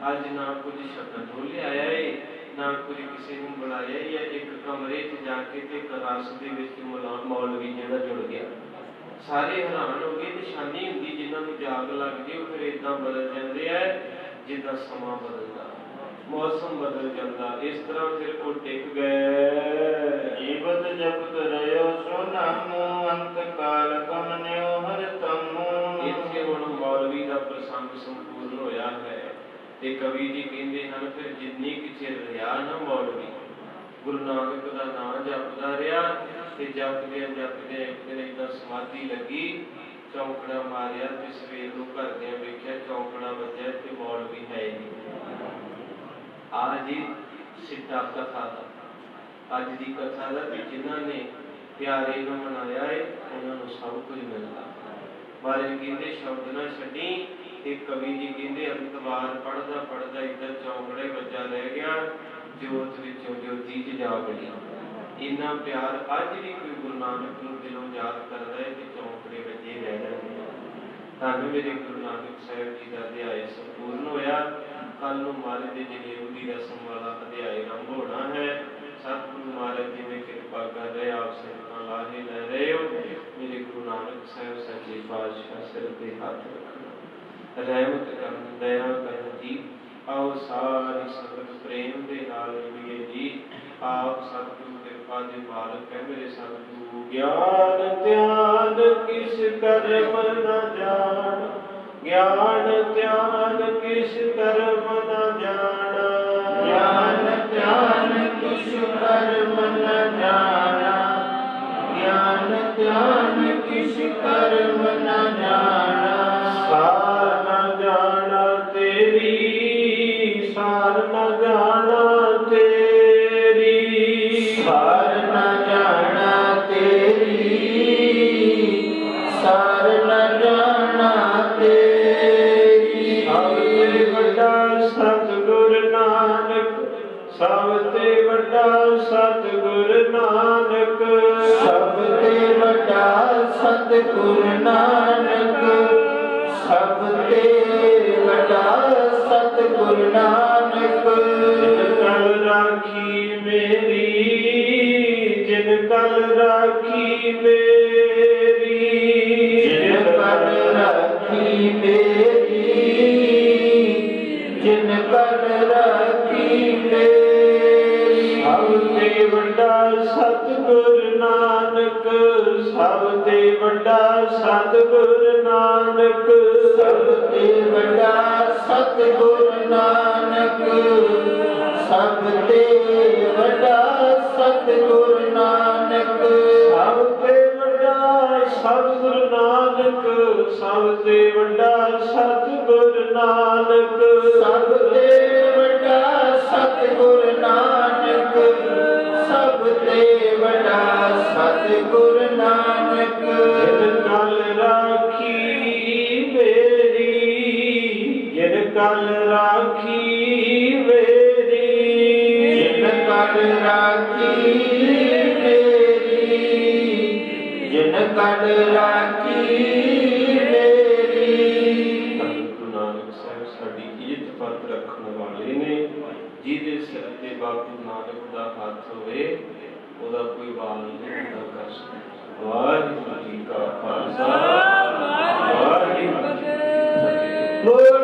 ਅੱਜ ਨਾ ਕੁਝ ਸ਼ਕਲ ਹੋ ਲਿਆਇਆ ਏ, ਨਾ ਕੁਝ ਕਿਸੇ ਨੂੰ ਬੁਲਾਇਆ ਜਾਂ ਇੱਕ ਕਮਰੇ 'ਚ ਜਾ ਕੇ ਤੇ ਇੱਕ ਰਸ ਦੇ ਵਿੱਚ ਮੌਲਵੀ ਜਿਹੜਾ ਜੁੜ ਗਿਆ। ਸਾਰੇ ਹੈਰਾਨ ਹੋ ਗਏ। ਨਿਸ਼ਾਨੀ ਹੁੰਦੀ ਜਿਨ੍ਹਾਂ ਨੂੰ ਜਾਗ ਲੱਗ ਜੇ ਉਹ ਫਿਰ ਏਦਾਂ ਬਦਲ ਜਾਂਦੇ ਆ ਜਿੱਦਾਂ ਸਮਾਂ ਬਦਲਦਾ, ਮੌਸਮ ਬਦਲ ਜਾਂਦਾ। ਇਸ ਤਰ੍ਹਾਂ ਫਿਰ ਉਹ ਟਿਕ ਗਏ। ਜੀਵਤ ਜਪਤ ਰਹਿਓ ਸੋ ਨਾਮੋ, ਅੰਤ ਕਾਲ ਕਮਨਿਓ ਹਰਿ ਤਮੋ। ਇੱਥੇ ਹੁਣ ਮੌਲਵੀ ਦਾ ਪ੍ਰਸੰਗ ਸੰਪੂਰਨ ਹੋਇਆ ਹੈ ਤੇ ਕਵੀ ਜੀ ਕਹਿੰਦੇ ਹਨ ਫਿਰ ਜਿੰਨੀ ਕਿ ਚਿਰ ਰਿਹਾ ਨਾ ਮੌਲਵੀ ਗੁਰੂ ਨਾਨਕ ਦਾ ਨਾਮ ਜਪਦਾ ਰਿਹਾ ਤੇ ਜਪਦਿਆਂ ਜਪਦਿਆਂ ਇੱਕ ਦਿਨ ਏਦਾਂ ਸਮਾਧੀ ਲੱਗੀ, ਚੌਂਕੜਾ ਮਾਰਿਆ ਤੇ ਸਵੇਰ ਨੂੰ ਘਰਦਿਆਂ ਵੇਖਿਆ ਚੌਂਕੜਾ ਵੱਜਿਆ ਤੇ ਮੌਲਵੀ ਹੈ ਨਹੀਂ। ਆ ਜੀ ਸਿੱਧਾ ਕਥਾ ਦਾ, ਅੱਜ ਦੀ ਕਥਾ ਦਾ ਵੀ ਜਿਨ੍ਹਾਂ ਨੇ ਪਿਆਰੇ ਨੂੰ ਮਨਾਇਆ ਹੈ ਉਹਨਾਂ ਨੂੰ ਸਭ ਕੁਝ ਮਿਲਦਾ। ਮਹਾਰਾਜ ਕਹਿੰਦੇ ਸ਼ਬਦ ਨਾ ਛੱਡੀ ਤੇ ਕਵੀ ਜੀ ਕਹਿੰਦੇ ਅੰਤਵਾਰ ਪੜ੍ਹਦਾ ਪੜ੍ਹਦਾ ਇੱਧਰ ਚੌਂਕੜਾ ਹੀ ਵੱਜਾ ਰਹਿ ਗਿਆ, ਜੋਤ ਵਿੱਚੋਂ ਜੋਤੀ 'ਚ ਜਾ ਵੜੀ। ਇੰਨਾ ਪਿਆਰ ਅੱਜ ਵੀ ਕੋਈ ਗੁਰੂ ਨਾਨਕ ਨੂੰ ਦਿਲੋਂ ਯਾਦ ਕਰਦਾ ਹੈ ਕਿ ਚੌਂਕੜੇ ਵੱਜੇ ਰਹਿ ਜਾਂਦੇ ਆ। ਧੰਨ ਮੇਰੇ ਗੁਰੂ ਨਾਨਕ ਸਾਹਿਬ ਜੀ ਦਾ ਅਧਿਆਇ ਸੰਪੂਰਨ ਹੋਇਆ। ਕੱਲ ਨੂੰ ਮਹਾਰਾਜ ਦੇ ਜਨੇਊ ਦੀ ਰਸਮ ਵਾਲਾ ਅਧਿਆਇ ਆਰੰਭ ਹੋਣਾ ਹੈ। ਸਤਿਗੁਰੂ ਮਹਾਰਾਜ ਜਿਵੇਂ ਕਿਰਪਾ ਕਰ ਰਹੇ ਆਪ ਸੰਗਤਾਂ ਲਾਹੇ ਲੈ ਰਹੇ ਹੋ। ਮੇਰੇ ਗੁਰੂ ਨਾਨਕ ਸਾਹਿਬ ਸੱਚੇ ਪਾਤਸ਼ਾਹ ਸਿਰ ਤੇ ਹੱਥ ਰੱਖਣਾ, ਰਹਿਮਤ ਕਰਨ, ਦਇਆ ਕਰਨ ਜੀ। ਆਓ ਸਾਰੀ ਸੰਗਤ ਪ੍ਰੇਮ ਦੇ ਨਾਲ ਜੁੜੀਏ ਜੀ। ਆਪ ਸਤਿਗੁਰੂ ਕਿਰਪਾ ਦੇ ਮਾਲਕ ਹੈ ਮੇਰੇ ਸਤਿਗੁਰੂ। ਗਿਆਨ ਧਿਆਨ ਕਿਸ ਕਰਮ ਨ ਜਾਣ, ਗਿਆਨ ਧਿਆਨ ਕਿਸ ਕਰਮ ਨ ਜਾਣ, ਗਿਆਨ ਧਿਆਨ ਕਿਛ ਕਰਮ ਨ ਜਾਣਾ, ਗਿਆਨ ਧਿਆਨ ਕਿਛ ਕਰਮ ਨ ਜਾਣਾ। ਸਾਰ ਨ ਜਾਣਾ ਤੇਰੀ, ਸਾਰ ਨ ਜਾਣਾ ਤੇਰੀ, ਸਾਰ ਨ ਜਾਣਾ ਤੇਰੀ, ਸਾਰ ਨ ਜਾਣਾ ਤੇਰੀ। ਸਭ ਤੇ ਵੱਡਾ ਸਤਿਗੁਰ ਨਾਨਕ, ਸਭ ਤੇ ਵੱਡਾ ਸਤਿਗੁਰ ਨਾਨਕ, ਸਭ ਤੇ ਵੱਡਾ ਸਤਿਗੁਰ ਨਾਨਕ, ਸਭ ਤੇ ਵੱਡਾ ਸਤਿਗੁਰ ਨਾਨਕ। ਜਿਨ ਕਲ ਰਾਖੀ ਮੇਰੀ, ਜਿਨ ਕਲ ਰਾਖੀ ਮੇਰੀ, ਜਿਨ ਕਲ ਰਾਖੀ ਮੇਰੀ, ਜਿਨ ਕਲ ਰਾਖੀ ਮੇਰੀ। ਸਭ ਤੇ ਵੱਡਾ ਸਤਿਗੁਰ ਨਾਨਕ, ਸਭ ਤੇ ਵੱਡਾ ਸਤਿਗੁਰ ਨਾਨਕ, ਸਭ ਤੇ ਵੱਡਾ ਸਤਿਗੁਰ ਨਾਨਕ, ਸਭ ਤੇ ਵੱਡਾ ਸਤਿਗੁਰ ਨਾਨਕ। ਸਭ ਤੇ ਵੱਡਾ ਸਤਿਗੁਰ ਨਾਨਕ, ਸਭ ਤੇ ਵੱਡਾ ਸਤਿਗੁਰ ਨਾਨਕ, ਸਭ ਤੇ ਵੱਡਾ ਸਤਿਗੁਰ ਨਾਨਕ, ਸਭ ਤੇ ਵੱਡਾ ਸਤਿਗੁਰ ਨਾਨਕ। ਜਿਨ ਕਲ ਰਾਖੀ ਮੇਰੀ, ਜਿਨ ਕਲ ਰਾਖੀ ਮੇਰੀ, ਜਿਨ ਕਲ ਰਾਖੀ ਮੇਰੀ, ਜਿਨ ਕਲ ਰਾਖੀ ਮੇਰੀ। ਗੁਰੂ ਨਾਨਕ ਸਾਹਿਬ ਸਾਡੀ ਇੱਜ਼ਤ ਪੱਤ ਰੱਖਣ ਵਾਲੇ ਨੇ। ਜਿਹਦੇ ਸਿਰ ਤੇ ਬਾਪੂ ਨਾਨਕ ਦਾ ਹੱਥ ਹੋਵੇ ਉਹਦਾ ਕੋਈ ਵਾਲ ਨਹੀਂ ਹੁੰਦਾ ਕਰ ਸਕਦਾ। ਵਾਹਿਗੁਰੂ ਜੀ ਕਾ ਖਾਲਸਾ, ਵਾਹਿਗੁਰੂ ਜੀ ਕੀ ਫਤਿਹ।